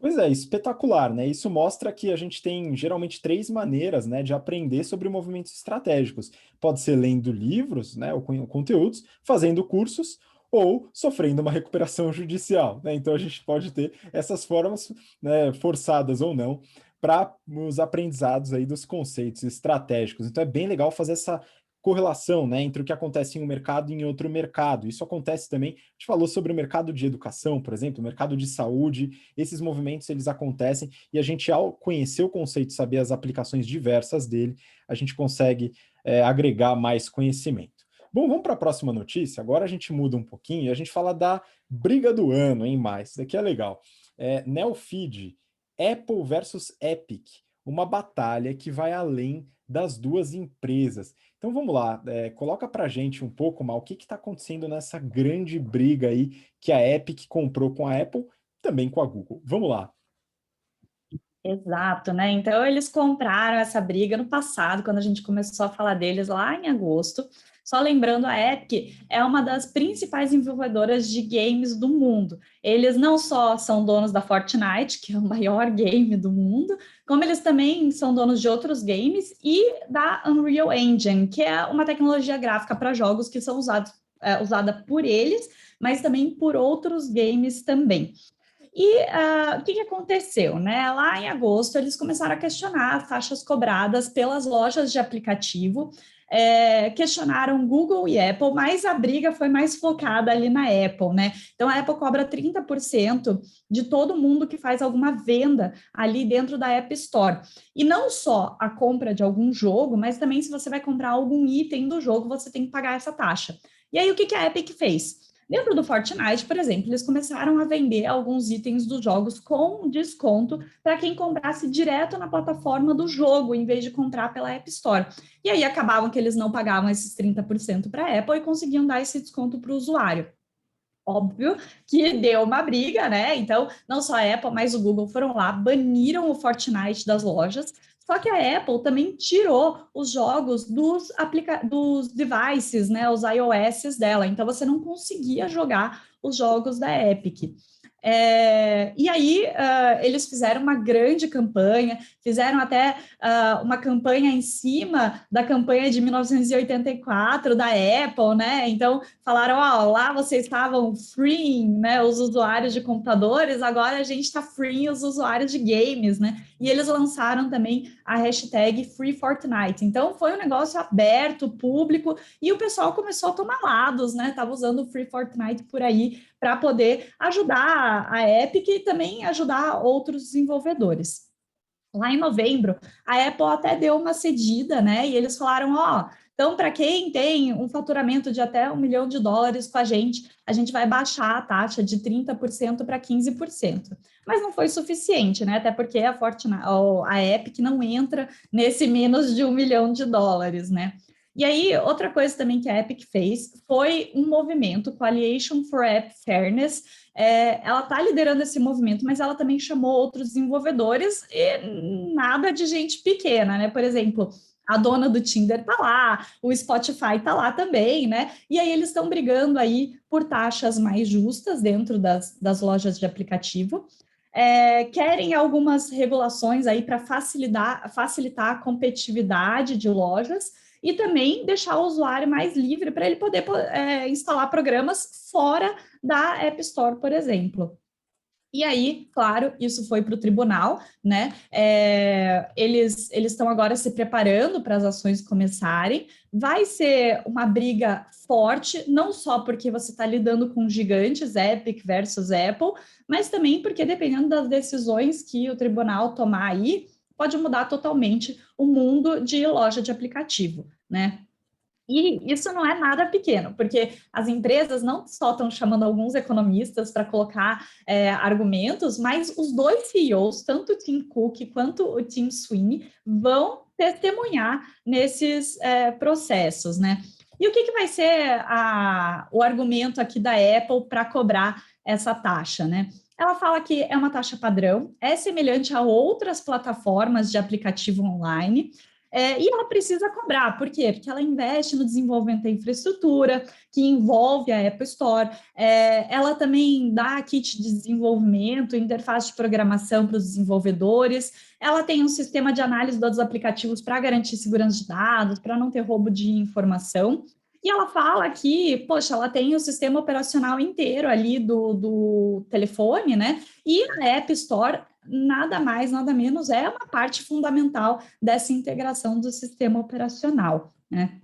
Pois é, espetacular, né? Isso mostra que a gente tem geralmente três maneiras, né, de aprender sobre movimentos estratégicos. Pode ser lendo livros, né, ou conteúdos, fazendo cursos ou sofrendo uma recuperação judicial, né? Então a gente pode ter essas formas, né, forçadas ou não, para os aprendizados aí dos conceitos estratégicos. Então é bem legal fazer essa correlação, né, entre o que acontece em um mercado e em outro mercado. Isso acontece também, a gente falou sobre o mercado de educação, por exemplo, o mercado de saúde, esses movimentos eles acontecem e a gente, ao conhecer o conceito, saber as aplicações diversas dele, a gente consegue agregar mais conhecimento. Bom, vamos para a próxima notícia. Agora a gente muda um pouquinho e a gente fala da briga do ano, hein, mais. Isso aqui é legal. Neofeed, Apple versus Epic, uma batalha que vai além das duas empresas. Então vamos lá, coloca para a gente um pouco, Mal, o que está acontecendo nessa grande briga aí que a Epic comprou com a Apple, também com a Google. Vamos lá. Exato, né? Então eles compraram essa briga no passado, quando a gente começou a falar deles lá em agosto. Só lembrando, a Epic é uma das principais desenvolvedoras de games do mundo. Eles não só são donos da Fortnite, que é o maior game do mundo, como eles também são donos de outros games e da Unreal Engine, que é uma tecnologia gráfica para jogos que são usada por eles, mas também por outros games também. E o que aconteceu, né? Lá em agosto, eles começaram a questionar taxas cobradas pelas lojas de aplicativo, questionaram Google e Apple, mas a briga foi mais focada ali na Apple, né? Então, a Apple cobra 30% de todo mundo que faz alguma venda ali dentro da App Store. E não só a compra de algum jogo, mas também se você vai comprar algum item do jogo, você tem que pagar essa taxa. E aí, o que a Epic fez? Dentro do Fortnite, por exemplo, eles começaram a vender alguns itens dos jogos com desconto para quem comprasse direto na plataforma do jogo, em vez de comprar pela App Store. E aí acabavam que eles não pagavam esses 30% para a Apple e conseguiam dar esse desconto para o usuário. Óbvio que deu uma briga, né? Então, não só a Apple, mas o Google foram lá, baniram o Fortnite das lojas. Só que a Apple também tirou os jogos dos devices, né? Os iOS dela. Então, você não conseguia jogar os jogos da Epic. E aí, eles fizeram uma grande campanha, fizeram até uma campanha em cima da campanha de 1984 da Apple, né? Então, falaram, lá vocês estavam freeing, né, os usuários de computadores, agora a gente está freeing os usuários de games, né? E eles lançaram também a hashtag Free Fortnite. Então, foi um negócio aberto, público, e o pessoal começou a tomar lados, né? Estava usando o Free Fortnite por aí para poder ajudar a Epic e também ajudar outros desenvolvedores. Lá em novembro, a Apple até deu uma cedida, né? E eles falaram, então, para quem tem um faturamento de até $1 milhão com a gente vai baixar a taxa de 30% para 15%. Mas não foi suficiente, né? Até porque a Epic não entra nesse menos de $1 milhão, né? E aí, outra coisa também que a Epic fez foi um movimento, Coalition for App Fairness. Ela está liderando esse movimento, mas ela também chamou outros desenvolvedores e nada de gente pequena, né? Por exemplo, a dona do Tinder está lá, o Spotify está lá também, né? E aí eles estão brigando aí por taxas mais justas dentro das lojas de aplicativo. Querem algumas regulações aí para facilitar a competitividade de lojas e também deixar o usuário mais livre para ele poder instalar programas fora da App Store, por exemplo. E aí, claro, isso foi para o tribunal, né? Eles estão agora se preparando para as ações começarem. Vai ser uma briga forte, não só porque você está lidando com gigantes, Epic versus Apple, mas também porque, dependendo das decisões que o tribunal tomar aí, pode mudar totalmente o mundo de loja de aplicativo, né? E isso não é nada pequeno, porque as empresas não só estão chamando alguns economistas para colocar argumentos, mas os dois CEOs, tanto o Tim Cook quanto o Tim Sweeney, vão testemunhar nesses processos, né? E o que vai ser o argumento aqui da Apple para cobrar essa taxa, né? Ela fala que é uma taxa padrão, é semelhante a outras plataformas de aplicativo online, e ela precisa cobrar, por quê? Porque ela investe no desenvolvimento da infraestrutura, que envolve a Apple Store, ela também dá kit de desenvolvimento, interface de programação para os desenvolvedores, ela tem um sistema de análise dos aplicativos para garantir segurança de dados, para não ter roubo de informação. E ela fala que, poxa, ela tem o sistema operacional inteiro ali do telefone, né? E a App Store, nada mais, nada menos, é uma parte fundamental dessa integração do sistema operacional, né?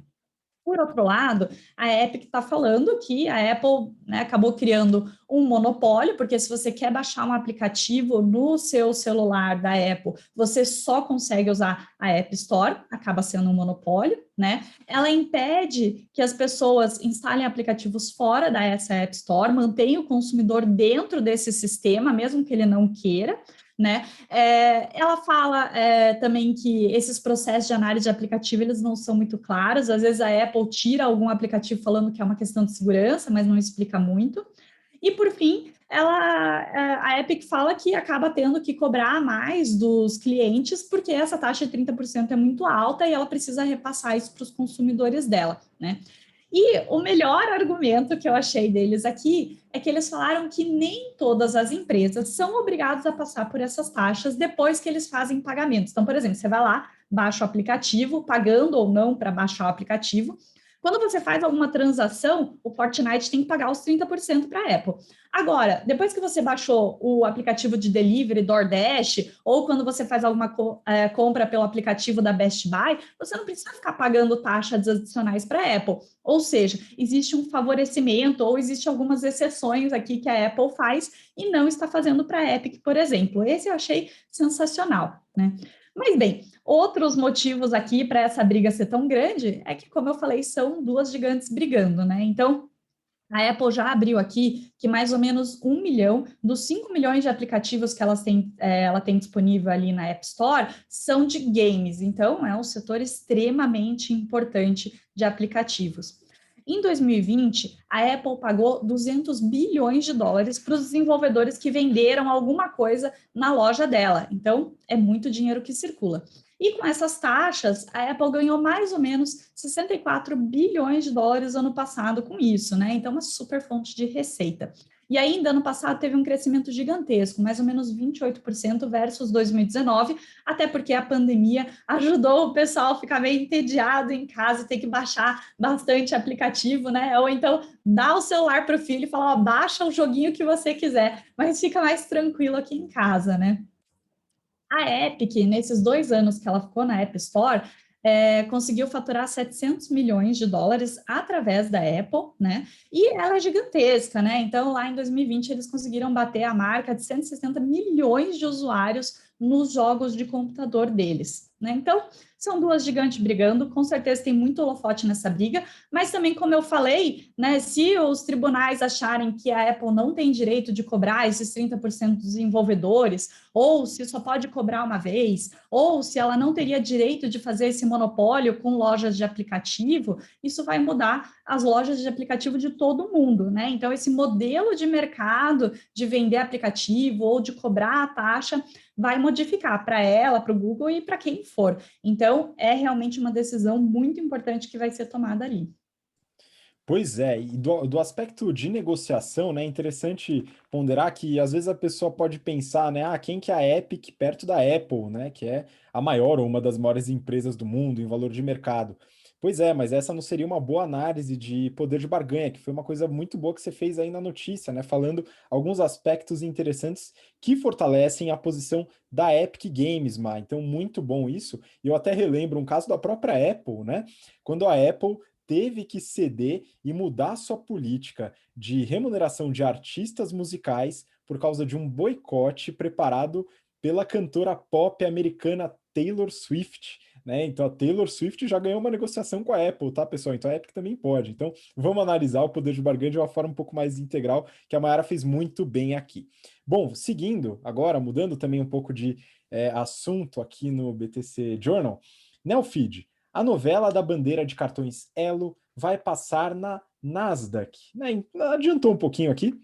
Por outro lado, a Epic está falando que a Apple, né, acabou criando um monopólio, porque se você quer baixar um aplicativo no seu celular da Apple, você só consegue usar a App Store, acaba sendo um monopólio, né? Ela impede que as pessoas instalem aplicativos fora dessa App Store, mantém o consumidor dentro desse sistema, mesmo que ele não queira, né? Ela fala também que esses processos de análise de aplicativo eles não são muito claros, às vezes a Apple tira algum aplicativo falando que é uma questão de segurança, mas não explica muito. E por fim, a Epic fala que acaba tendo que cobrar mais dos clientes, porque essa taxa de 30% é muito alta e ela precisa repassar isso para os consumidores dela, né? E o melhor argumento que eu achei deles aqui é que eles falaram que nem todas as empresas são obrigadas a passar por essas taxas depois que eles fazem pagamentos. Então, por exemplo, você vai lá, baixa o aplicativo, pagando ou não para baixar o aplicativo. Quando você faz alguma transação, o Fortnite tem que pagar os 30% para a Apple. Agora, depois que você baixou o aplicativo de delivery, DoorDash, ou quando você faz alguma compra pelo aplicativo da Best Buy, você não precisa ficar pagando taxas adicionais para a Apple. Ou seja, existe um favorecimento ou existe algumas exceções aqui que a Apple faz e não está fazendo para a Epic, por exemplo. Esse eu achei sensacional, né? Mas bem, outros motivos aqui para essa briga ser tão grande é que, como eu falei, são duas gigantes brigando, né? Então, a Apple já abriu aqui que mais ou menos 1 milhão dos 5 milhões de aplicativos que ela tem disponível ali na App Store são de games. Então, é um setor extremamente importante de aplicativos. Em 2020, a Apple pagou $200 bilhões para os desenvolvedores que venderam alguma coisa na loja dela. Então, é muito dinheiro que circula. E com essas taxas, a Apple ganhou mais ou menos 64 bilhões de dólares ano passado com isso, né? Então, uma super fonte de receita. E ainda ano passado teve um crescimento gigantesco, mais ou menos 28% versus 2019, até porque a pandemia ajudou o pessoal a ficar meio entediado em casa e ter que baixar bastante aplicativo, né? Ou então dá o celular para o filho e fala, ó, baixa o joguinho que você quiser, mas fica mais tranquilo aqui em casa, né? A Epic, nesses 2 anos que ela ficou na App Store, conseguiu faturar 700 milhões de dólares através da Apple, né? E ela é gigantesca, né? Então, lá em 2020, eles conseguiram bater a marca de 160 milhões de usuários nos jogos de computador deles, né? Então, são duas gigantes brigando, com certeza tem muito holofote nessa briga, mas também, como eu falei, né, se os tribunais acharem que a Apple não tem direito de cobrar esses 30% dos desenvolvedores, ou se só pode cobrar uma vez, ou se ela não teria direito de fazer esse monopólio com lojas de aplicativo, isso vai mudar as lojas de aplicativo de todo mundo, né? Então, esse modelo de mercado de vender aplicativo ou de cobrar a taxa vai modificar para ela, para o Google e para quem for. Então, é realmente uma decisão muito importante que vai ser tomada ali. Pois é, e do aspecto de negociação, né, é interessante ponderar que às vezes a pessoa pode pensar, né, quem que é a Epic perto da Apple, né, que é a maior ou uma das maiores empresas do mundo em valor de mercado. Pois é, mas essa não seria uma boa análise de poder de barganha, que foi uma coisa muito boa que você fez aí na notícia, né, falando alguns aspectos interessantes que fortalecem a posição da Epic Games, Má. Então, muito bom isso. E eu até relembro um caso da própria Apple, né, quando a Apple teve que ceder e mudar sua política de remuneração de artistas musicais por causa de um boicote preparado pela cantora pop americana Taylor Swift, né? Então a Taylor Swift já ganhou uma negociação com a Apple, tá, pessoal? Então a Epic também pode. Então vamos analisar o poder de barganha de uma forma um pouco mais integral, que a Mayara fez muito bem aqui. Bom, seguindo agora, mudando também um pouco de assunto aqui no BTC Journal, Nelfeed, a novela da bandeira de cartões Elo vai passar na Nasdaq. Né? Adiantou um pouquinho aqui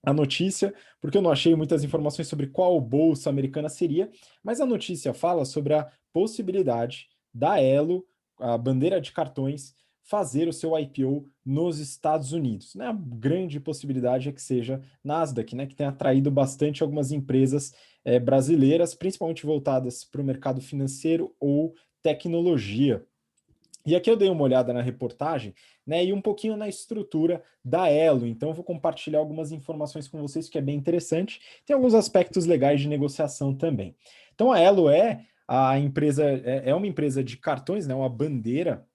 a notícia, porque eu não achei muitas informações sobre qual bolsa americana seria, mas a notícia fala sobre a possibilidade da Elo, a bandeira de cartões, fazer o seu IPO nos Estados Unidos. Né? A grande possibilidade é que seja Nasdaq, né? Que tem atraído bastante algumas empresas brasileiras, principalmente voltadas para o mercado financeiro ou tecnologia. E aqui eu dei uma olhada na reportagem, né, e um pouquinho na estrutura da Elo. Então, eu vou compartilhar algumas informações com vocês que é bem interessante. Tem alguns aspectos legais de negociação também. Então, a Elo é a empresa, é uma empresa de cartões, né, uma bandeira,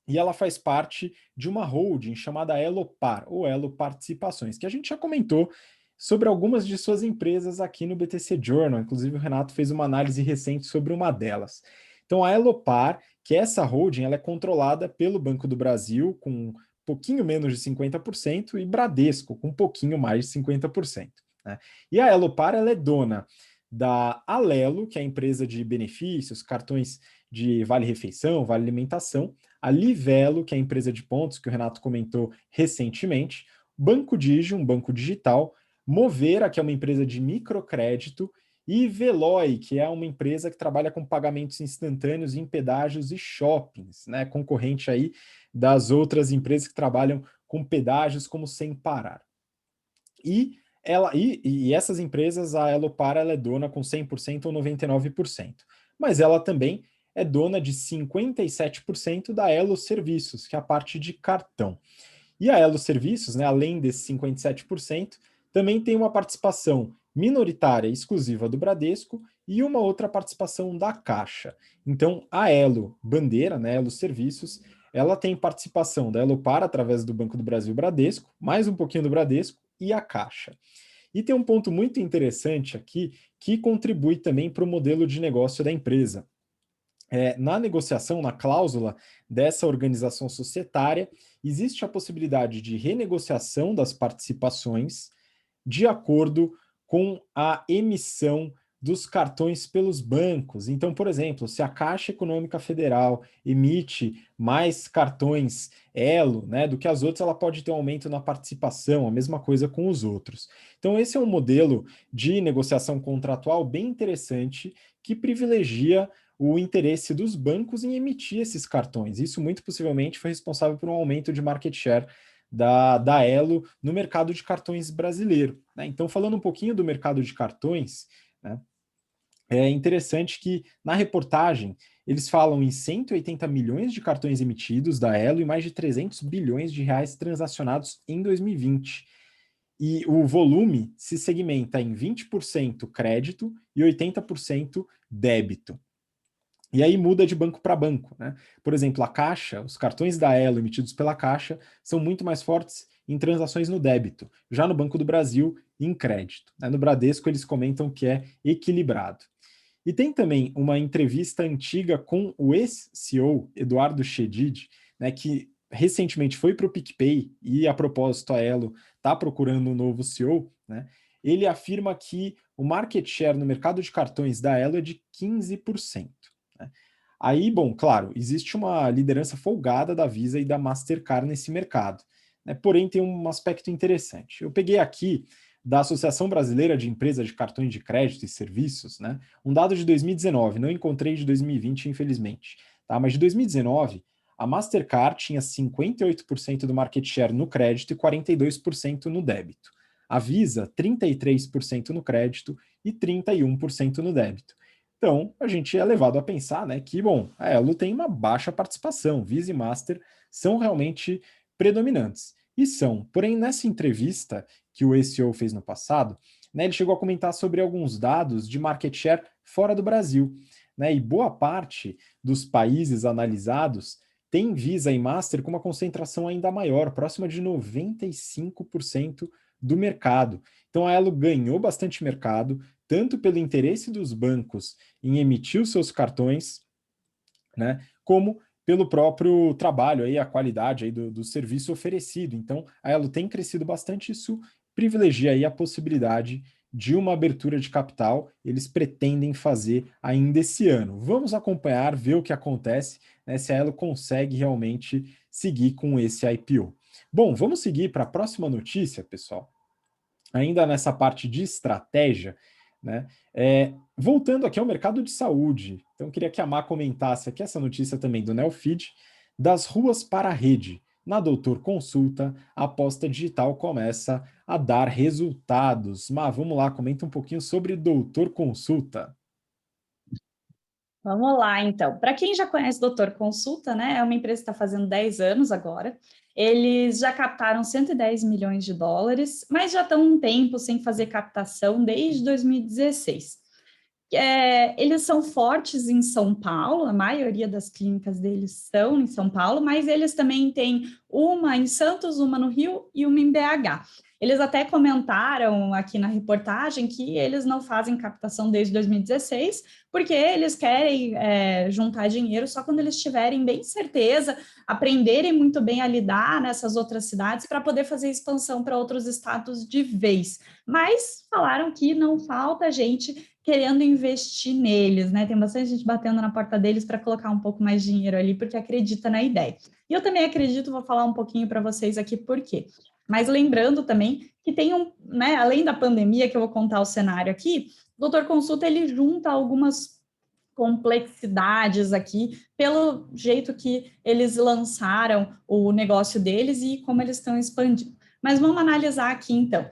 e ela faz parte de uma holding chamada Elopar, ou Elo Participações, que a gente já comentou sobre algumas de suas empresas aqui no BTC Journal. Inclusive, o Renato fez uma análise recente sobre uma delas. Então, a Elopar, que é essa holding, ela é controlada pelo Banco do Brasil, com um pouquinho menos de 50%, e Bradesco, com um pouquinho mais de 50%. Né? E a Elopar, ela é dona da Alelo, que é a empresa de benefícios, cartões de vale-refeição, vale-alimentação, a Livelo, que é a empresa de pontos, que o Renato comentou recentemente, Banco Digi, um banco digital, Movera, que é uma empresa de microcrédito, e Veloy, que é uma empresa que trabalha com pagamentos instantâneos em pedágios e shoppings, né? Concorrente aí das outras empresas que trabalham com pedágios como Sem Parar. E essas empresas, a Elopar, ela é dona com 100% ou 99%. Mas ela também é dona de 57% da Elo Serviços, que é a parte de cartão. E a Elo Serviços, né, além desses 57%, também tem uma participação minoritária exclusiva do Bradesco e uma outra participação da Caixa. Então, a Elo Bandeira, né, Elo Serviços, ela tem participação da Elopar através do Banco do Brasil Bradesco, mais um pouquinho do Bradesco e a Caixa. E tem um ponto muito interessante aqui que contribui também para o modelo de negócio da empresa. Na negociação, na cláusula dessa organização societária, existe a possibilidade de renegociação das participações de acordo com a emissão dos cartões pelos bancos. Então, por exemplo, se a Caixa Econômica Federal emite mais cartões Elo, né, do que as outras, ela pode ter um aumento na participação, a mesma coisa com os outros. Então, esse é um modelo de negociação contratual bem interessante que privilegia o interesse dos bancos em emitir esses cartões. Isso muito possivelmente foi responsável por um aumento de market share da Elo no mercado de cartões brasileiro, né? Então, falando um pouquinho do mercado de cartões, né, é interessante que na reportagem eles falam em 180 milhões de cartões emitidos da Elo e mais de 300 bilhões de reais transacionados em 2020. E o volume se segmenta em 20% crédito e 80% débito. E aí muda de banco para banco, né? Por exemplo, a Caixa, os cartões da Elo emitidos pela Caixa são muito mais fortes em transações no débito, já no Banco do Brasil, em crédito. No Bradesco, eles comentam que é equilibrado. E tem também uma entrevista antiga com o ex-CEO, Eduardo Chedid, né, que recentemente foi para o PicPay e, a propósito, a Elo está procurando um novo CEO, né? Ele afirma que o market share no mercado de cartões da Elo é de 15%. Né? Aí, bom, claro, existe uma liderança folgada da Visa e da Mastercard nesse mercado, né? Porém, tem um aspecto interessante. Eu peguei aqui da Associação Brasileira de Empresas de Cartões de Crédito e Serviços, né, um dado de 2019, não encontrei de 2020, infelizmente, tá? Mas de 2019, a Mastercard tinha 58% do market share no crédito e 42% no débito. A Visa, 33% no crédito e 31% no débito. Então, a gente é levado a pensar, né, que, bom, a Elo tem uma baixa participação, Visa e Master são realmente predominantes. E são. Porém, nessa entrevista que o ex-CEO fez no passado, né, ele chegou a comentar sobre alguns dados de market share fora do Brasil. Né, e boa parte dos países analisados tem Visa e Master com uma concentração ainda maior, próxima de 95% do mercado. Então a Elo ganhou bastante mercado, tanto pelo interesse dos bancos em emitir os seus cartões, né, como pelo próprio trabalho, aí, a qualidade aí do serviço oferecido. Então, a Elo tem crescido bastante, isso privilegia aí a possibilidade de uma abertura de capital, eles pretendem fazer ainda esse ano. Vamos acompanhar, ver o que acontece, né, se a Elo consegue realmente seguir com esse IPO. Bom, vamos seguir para a próxima notícia, pessoal. Ainda nessa parte de estratégia, né? Voltando aqui ao mercado de saúde, então eu queria que a Má comentasse aqui essa notícia também do Neofeed, das ruas para a rede. Na Doutor Consulta, a aposta digital começa a dar resultados. Má, vamos lá, comenta um pouquinho sobre Doutor Consulta. Vamos lá, então. Para quem já conhece Doutor Consulta, né, é uma empresa que está fazendo 10 anos agora. Eles já captaram 110 milhões de dólares, mas já estão um tempo sem fazer captação desde 2016. Eles são fortes em São Paulo, a maioria das clínicas deles são em São Paulo, mas eles também têm uma em Santos, uma no Rio e uma em BH. Eles até comentaram aqui na reportagem que eles não fazem captação desde 2016, porque eles querem juntar dinheiro só quando eles tiverem bem certeza, aprenderem muito bem a lidar nessas outras cidades para poder fazer expansão para outros estados de vez. Mas falaram que não falta gente querendo investir neles, né? Tem bastante gente batendo na porta deles para colocar um pouco mais de dinheiro ali, porque acredita na ideia. E eu também acredito, vou falar um pouquinho para vocês aqui por quê. Mas lembrando também que tem né, além da pandemia, que eu vou contar o cenário aqui, o Doutor Consulta, ele junta algumas complexidades aqui, pelo jeito que eles lançaram o negócio deles e como eles estão expandindo. Mas vamos analisar aqui, então.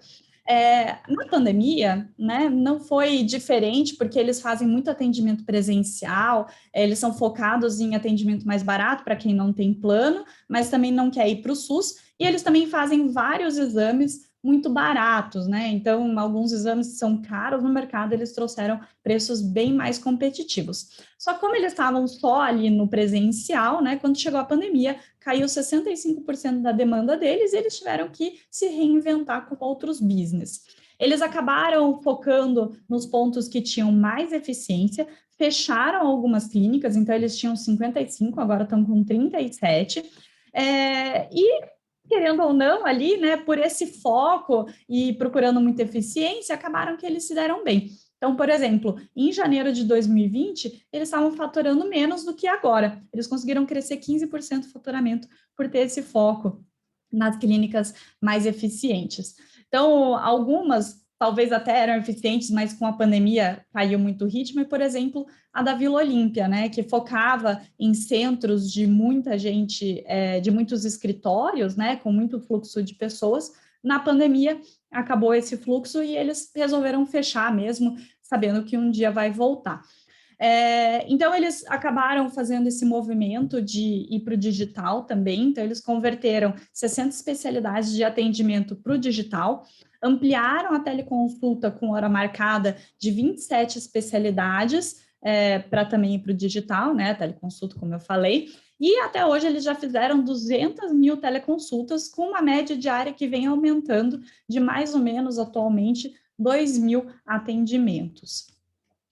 Na pandemia, né, não foi diferente, porque eles fazem muito atendimento presencial, eles são focados em atendimento mais barato para quem não tem plano, mas também não quer ir para o SUS, e eles também fazem vários exames muito baratos, né? Então, alguns exames que são caros no mercado, eles trouxeram preços bem mais competitivos. Só que como eles estavam só ali no presencial, né? Quando chegou a pandemia, caiu 65% da demanda deles e eles tiveram que se reinventar com outros business. Eles acabaram focando nos pontos que tinham mais eficiência, fecharam algumas clínicas, então eles tinham 55, agora estão com 37, e querendo ou não, ali, né, por esse foco e procurando muita eficiência, acabaram que eles se deram bem. Então, por exemplo, em janeiro de 2020, eles estavam faturando menos do que agora. Eles conseguiram crescer 15% o faturamento por ter esse foco nas clínicas mais eficientes. Então, algumas talvez até eram eficientes, mas com a pandemia caiu muito o ritmo, e, por exemplo, a da Vila Olímpia, né, que focava em centros de muita gente, de muitos escritórios, né, com muito fluxo de pessoas. Na pandemia, acabou esse fluxo e eles resolveram fechar mesmo, sabendo que um dia vai voltar. Então, eles acabaram fazendo esse movimento de ir para o digital também. Então, eles converteram 60 especialidades de atendimento para o digital, ampliaram a teleconsulta com hora marcada de 27 especialidades para também ir para o digital, né? A teleconsulta, como eu falei. E até hoje eles já fizeram 200 mil teleconsultas, com uma média diária que vem aumentando de mais ou menos atualmente 2 mil atendimentos.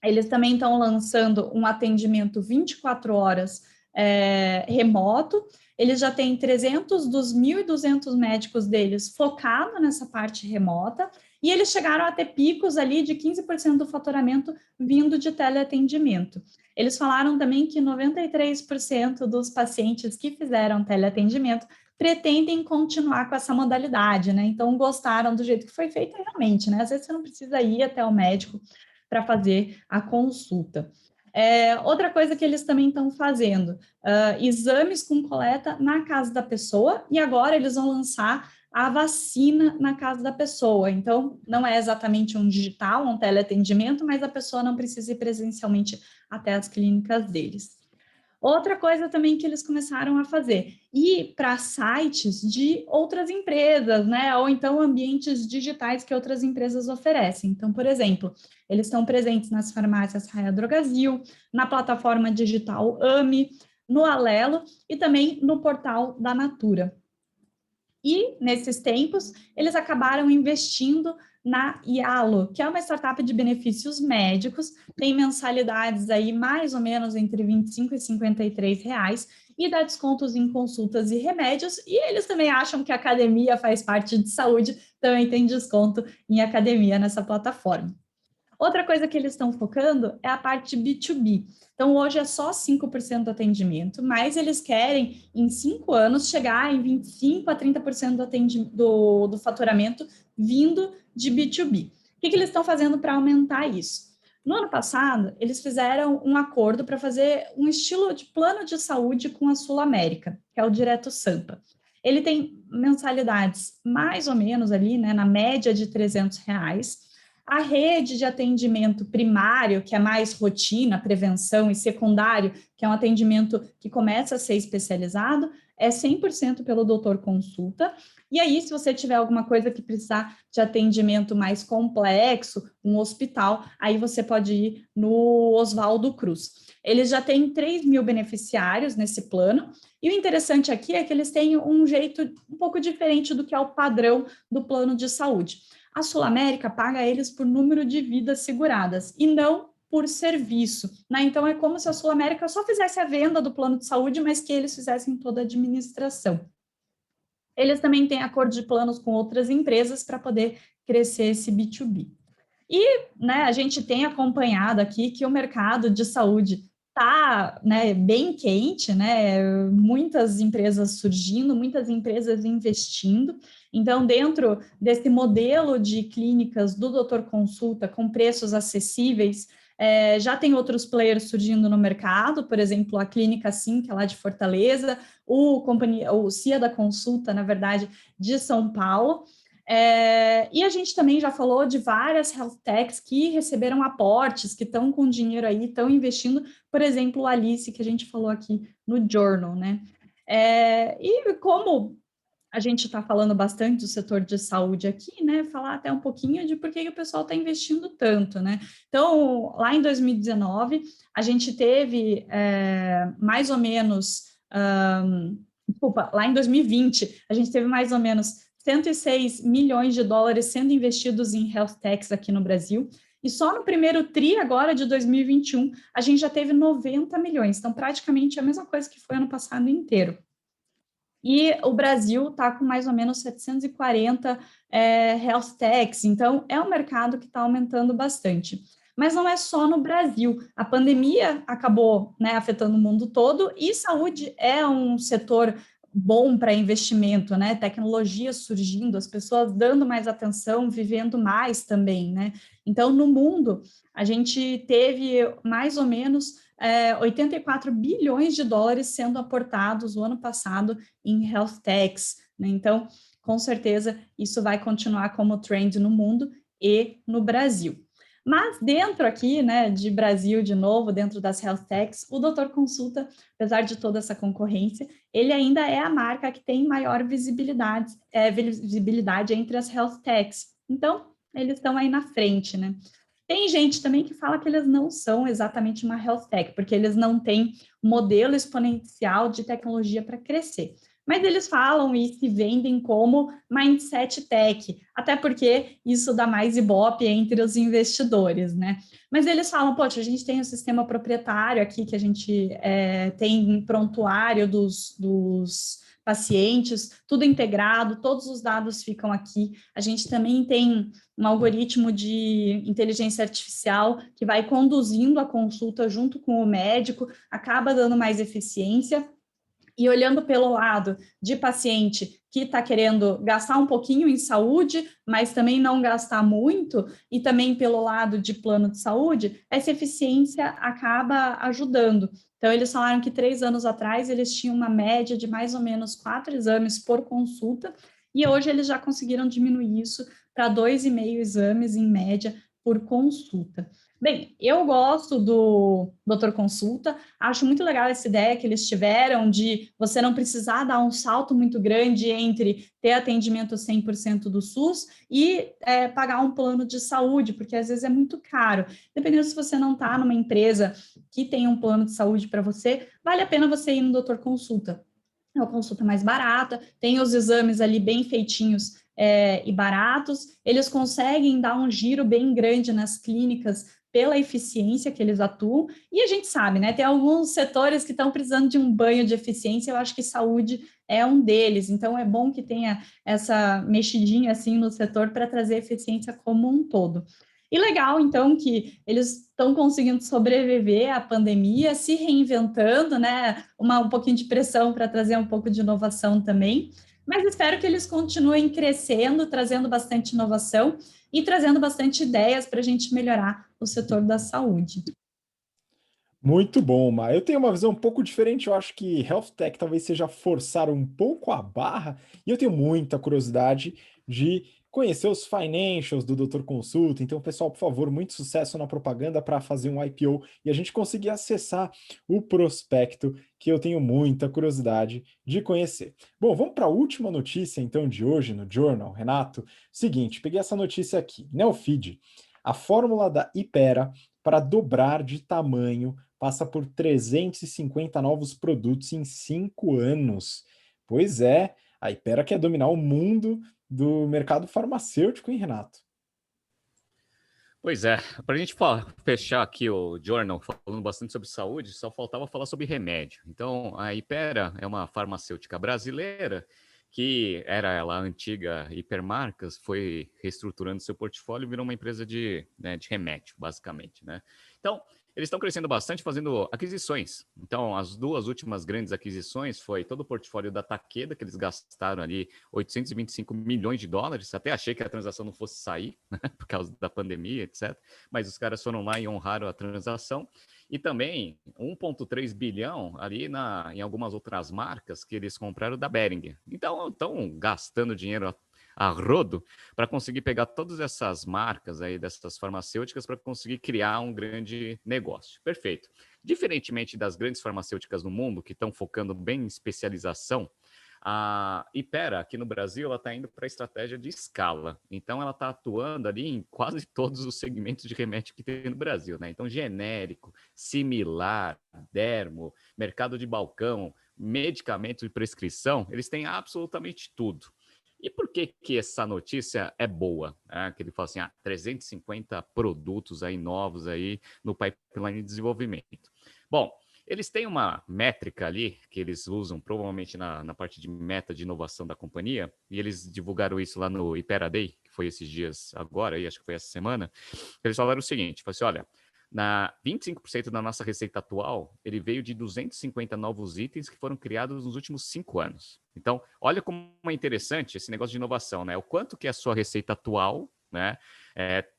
Eles também estão lançando um atendimento 24 horas remoto. Eles já têm 300 dos 1.200 médicos deles focado nessa parte remota, e eles chegaram a ter picos ali de 15% do faturamento vindo de teleatendimento. Eles falaram também que 93% dos pacientes que fizeram teleatendimento pretendem continuar com essa modalidade, né? Então, gostaram do jeito que foi feito realmente, né? Às vezes você não precisa ir até o médico para fazer a consulta. Outra coisa que eles também estão fazendo, exames com coleta na casa da pessoa, e agora eles vão lançar a vacina na casa da pessoa. Então, não é exatamente um digital, um teleatendimento, mas a pessoa não precisa ir presencialmente até as clínicas deles. Outra coisa também que eles começaram a fazer, ir para sites de outras empresas, né? Ou então ambientes digitais que outras empresas oferecem. Então, por exemplo, eles estão presentes nas farmácias Raia Drogasil, na plataforma digital AMI, no Alelo e também no portal da Natura. E, nesses tempos, eles acabaram investindo na Yalo, que é uma startup de benefícios médicos, tem mensalidades aí mais ou menos entre 25 e 53 reais, e dá descontos em consultas e remédios, e eles também acham que a academia faz parte de saúde, também tem desconto em academia nessa plataforma. Outra coisa que eles estão focando é a parte B2B. Então, hoje é só 5% do atendimento, mas eles querem, em 5 anos, chegar em 25% a 30% do faturamento vindo de B2B. O que eles estão fazendo para aumentar isso? No ano passado, eles fizeram um acordo para fazer um estilo de plano de saúde com a Sul América, que é o Direto Sampa. Ele tem mensalidades mais ou menos ali, né, na média de R$300. A rede de atendimento primário, que é mais rotina, prevenção, e secundário, que é um atendimento que começa a ser especializado, é 100% pelo doutor consulta. E aí, se você tiver alguma coisa que precisar de atendimento mais complexo, um hospital, aí você pode ir no Oswaldo Cruz. Eles já têm 3 mil beneficiários nesse plano, e o interessante aqui é que eles têm um jeito um pouco diferente do que é o padrão do plano de saúde. A Sul América paga eles por número de vidas seguradas e não por serviço, né? Então, é como se a Sul América só fizesse a venda do plano de saúde, mas que eles fizessem toda a administração. Eles também têm acordo de planos com outras empresas para poder crescer esse B2B. E, né, a gente tem acompanhado aqui que o mercado de saúde está, né, bem quente, né, muitas empresas surgindo, muitas empresas investindo. Então, dentro desse modelo de clínicas do doutor consulta com preços acessíveis, já tem outros players surgindo no mercado, por exemplo, a Clínica Sim, que é lá de Fortaleza, o CIA da Consulta, na verdade, de São Paulo. E a gente também já falou de várias health techs que receberam aportes, que estão com dinheiro aí, estão investindo, por exemplo, o Alice, que a gente falou aqui no Journal, né? E como a gente está falando bastante do setor de saúde aqui, né? Falar até um pouquinho de por que o pessoal está investindo tanto, né? Então, lá em 2019, a gente teve mais ou menos... lá em 2020, a gente teve mais ou menos 106 milhões de dólares sendo investidos em health techs aqui no Brasil, e só no primeiro TRI agora de 2021, a gente já teve 90 milhões, então praticamente a mesma coisa que foi ano passado inteiro. E o Brasil está com mais ou menos 740 health techs, então é um mercado que está aumentando bastante. Mas não é só no Brasil, a pandemia acabou, né, afetando o mundo todo, e saúde é um setor bom para investimento, né? Tecnologia surgindo, as pessoas dando mais atenção, vivendo mais também, né? Então, no mundo, a gente teve mais ou menos 84 bilhões de dólares sendo aportados o ano passado em health techs, né? Então, com certeza, isso vai continuar como trend no mundo e no Brasil. Mas dentro aqui, né, de Brasil, de novo, dentro das health techs, o Doutor Consulta, apesar de toda essa concorrência, ele ainda é a marca que tem maior visibilidade entre as health techs. Então, eles estão aí na frente, né? Tem gente também que fala que eles não são exatamente uma health tech, porque eles não têm modelo exponencial de tecnologia para crescer. Mas eles falam e se vendem como mindset tech, até porque isso dá mais ibope entre os investidores, né? Mas eles falam, poxa, a gente tem o sistema proprietário aqui, que a gente tem prontuário dos pacientes, tudo integrado, todos os dados ficam aqui. A gente também tem um algoritmo de inteligência artificial que vai conduzindo a consulta junto com o médico, acaba dando mais eficiência. E olhando pelo lado de paciente que está querendo gastar um pouquinho em saúde, mas também não gastar muito, e também pelo lado de plano de saúde, essa eficiência acaba ajudando. Então, eles falaram que 3 anos atrás eles tinham uma média de mais ou menos 4 exames por consulta, e hoje eles já conseguiram diminuir isso para 2,5 exames em média por consulta. Bem, eu gosto do Doutor Consulta, acho muito legal essa ideia que eles tiveram de você não precisar dar um salto muito grande entre ter atendimento 100% do SUS e pagar um plano de saúde, porque às vezes é muito caro. Dependendo se você não está numa empresa que tem um plano de saúde para você, vale a pena você ir no Doutor Consulta. É uma consulta mais barata, tem os exames ali bem feitinhos e baratos, eles conseguem dar um giro bem grande nas clínicas pela eficiência que eles atuam, e a gente sabe, né, tem alguns setores que estão precisando de um banho de eficiência, eu acho que saúde é um deles, então é bom que tenha essa mexidinha assim no setor para trazer eficiência como um todo. E legal, então, que eles estão conseguindo sobreviver à pandemia, se reinventando, né? Um pouquinho de pressão para trazer um pouco de inovação também. Mas espero que eles continuem crescendo, trazendo bastante inovação e trazendo bastante ideias para a gente melhorar o setor da saúde. Muito bom, Mar. Eu tenho uma visão um pouco diferente. Eu acho que Health Tech talvez seja forçar um pouco a barra, e eu tenho muita curiosidade de conhecer os financials do Doutor Consulta. Então, pessoal, por favor, muito sucesso na propaganda para fazer um IPO e a gente conseguir acessar o prospecto, que eu tenho muita curiosidade de conhecer. Bom, vamos para a última notícia, então, de hoje no Journal, Renato. Seguinte, peguei essa notícia aqui. Neofeed, a fórmula da Hypera para dobrar de tamanho passa por 350 novos produtos em 5 anos. Pois é, a Hypera quer dominar o mundo do mercado farmacêutico, hein, Renato? Pois é, para a gente fechar aqui o Journal falando bastante sobre saúde, só faltava falar sobre remédio. Então, a Hypera é uma farmacêutica brasileira que era ela a antiga Hipermarcas, foi reestruturando seu portfólio e virou uma empresa de remédio, basicamente, né? Então, eles estão crescendo bastante fazendo aquisições. Então, as 2 últimas grandes aquisições foi todo o portfólio da Takeda, que eles gastaram ali 825 milhões de dólares. Até achei que a transação não fosse sair, né, por causa da pandemia, etc. Mas os caras foram lá e honraram a transação. E também 1,3 bilhão ali em algumas outras marcas que eles compraram da Behringer. Então, estão gastando dinheiro a rodo para conseguir pegar todas essas marcas aí dessas farmacêuticas para conseguir criar um grande negócio. Perfeito. Diferentemente das grandes farmacêuticas no mundo que estão focando bem em especialização, a Hypera aqui no Brasil ela está indo para a estratégia de escala. Então ela está atuando ali em quase todos os segmentos de remédio que tem no Brasil, né? Então genérico, similar, dermo, mercado de balcão, medicamento de prescrição, eles têm absolutamente tudo. E por que essa notícia é boa? Que ele fala assim, 350 produtos aí novos aí no pipeline de desenvolvimento. Bom, eles têm uma métrica ali que eles usam provavelmente na parte de meta de inovação da companhia, e eles divulgaram isso lá no Hypera Day, que foi esses dias agora, e acho que foi essa semana. Eles falaram o seguinte, falaram assim, olha, Na 25% da nossa receita atual, ele veio de 250 novos itens que foram criados nos últimos 5 anos. Então, olha como é interessante esse negócio de inovação, né? O quanto que a sua receita atual, né,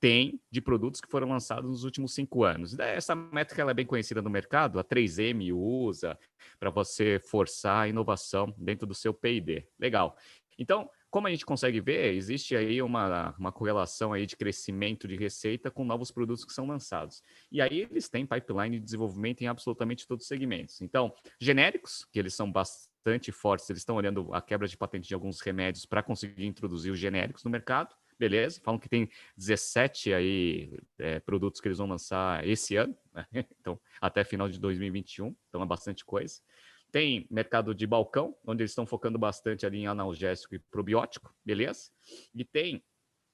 tem de produtos que foram lançados nos últimos 5 anos. Essa métrica ela é bem conhecida no mercado, a 3M usa para você forçar a inovação dentro do seu P&D. Legal. Então, como a gente consegue ver, existe aí uma correlação aí de crescimento de receita com novos produtos que são lançados. E aí eles têm pipeline de desenvolvimento em absolutamente todos os segmentos. Então, genéricos, que eles são bastante fortes, eles estão olhando a quebra de patente de alguns remédios para conseguir introduzir os genéricos no mercado. Beleza, falam que tem 17 aí produtos que eles vão lançar esse ano, né? Então, até final de 2021, então é bastante coisa. Tem mercado de balcão, onde eles estão focando bastante ali em analgésico e probiótico, beleza? E tem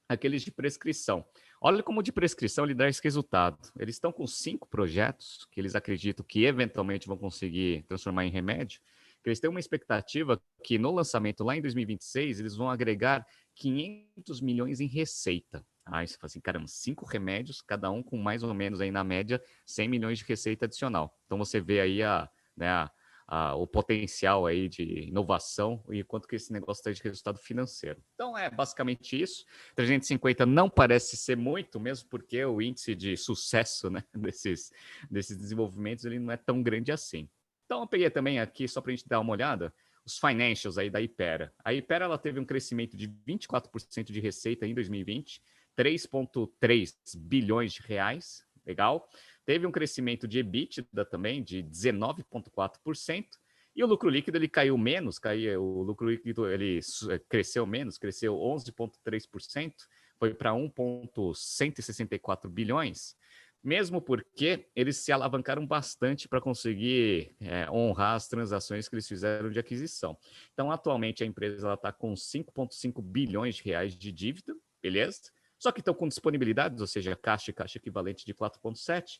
aqueles de prescrição. Olha como de prescrição ele dá esse resultado. Eles estão com 5 projetos que eles acreditam que eventualmente vão conseguir transformar em remédio. Eles têm uma expectativa que no lançamento lá em 2026 eles vão agregar 500 milhões em receita. Aí você fala assim, caramba, 5 remédios, cada um com mais ou menos aí na média 100 milhões de receita adicional. Então você vê aí o potencial aí de inovação e quanto que esse negócio traz de resultado financeiro. Então é basicamente isso. 350 não parece ser muito, mesmo porque o índice de sucesso, né, desses desenvolvimentos ele não é tão grande assim. Então eu peguei também aqui, só para a gente dar uma olhada, os financials aí da Hypera. A Hypera ela teve um crescimento de 24% de receita em 2020, 3,3 bilhões de reais, legal. Teve um crescimento de EBITDA também de 19,4%, e o lucro líquido ele caiu menos, o lucro líquido ele cresceu menos, cresceu 11,3%, foi para 1,164 bilhões, mesmo porque eles se alavancaram bastante para conseguir honrar as transações que eles fizeram de aquisição. Então, atualmente, a empresa está com 5,5 bilhões de reais de dívida, beleza? Só que estão com disponibilidades, ou seja, caixa e caixa equivalente de 4,7.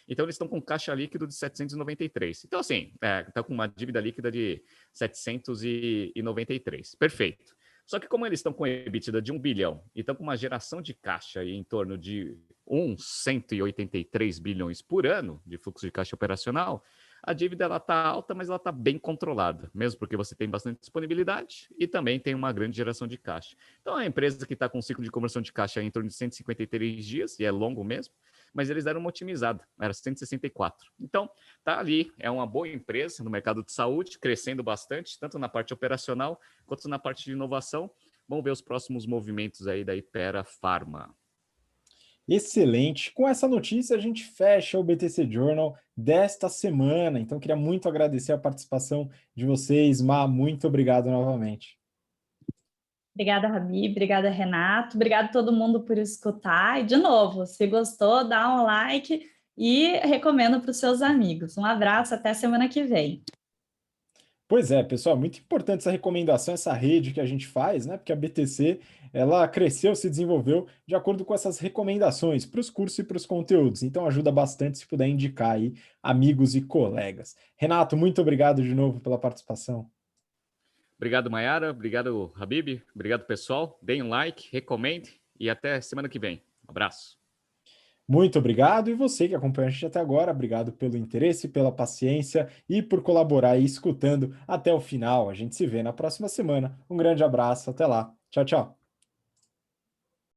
Então, eles estão com caixa líquido de 793. Então, assim, está com uma dívida líquida de 793. Perfeito. Só que como eles estão com EBITDA de 1 bilhão e estão com uma geração de caixa em torno de 183 bilhões por ano de fluxo de caixa operacional, a dívida está alta, mas ela está bem controlada, mesmo porque você tem bastante disponibilidade e também tem uma grande geração de caixa. Então, é uma empresa que está com um ciclo de conversão de caixa em torno de 153 dias, e é longo mesmo, mas eles deram uma otimizada, era 164. Então, está ali, é uma boa empresa no mercado de saúde, crescendo bastante, tanto na parte operacional quanto na parte de inovação. Vamos ver os próximos movimentos aí da Hypera Pharma. Excelente. Com essa notícia, a gente fecha o BTC Journal desta semana. Então, queria muito agradecer a participação de vocês. Má, muito obrigado novamente. Obrigada, Rabi. Obrigada, Renato. Obrigada a todo mundo por escutar. E, de novo, se gostou, dá um like e recomenda para os seus amigos. Um abraço, até semana que vem. Pois é, pessoal, muito importante essa recomendação, essa rede que a gente faz, né? Porque a BTC, ela cresceu, se desenvolveu de acordo com essas recomendações para os cursos e para os conteúdos. Então ajuda bastante se puder indicar aí amigos e colegas. Renato, muito obrigado de novo pela participação. Obrigado, Mayara. Obrigado, Habib. Obrigado, pessoal. Deem um like, recomende e até semana que vem. Um abraço. Muito obrigado, e você que acompanhou a gente até agora, obrigado pelo interesse, pela paciência e por colaborar aí escutando até o final. A gente se vê na próxima semana. Um grande abraço, até lá. Tchau, tchau.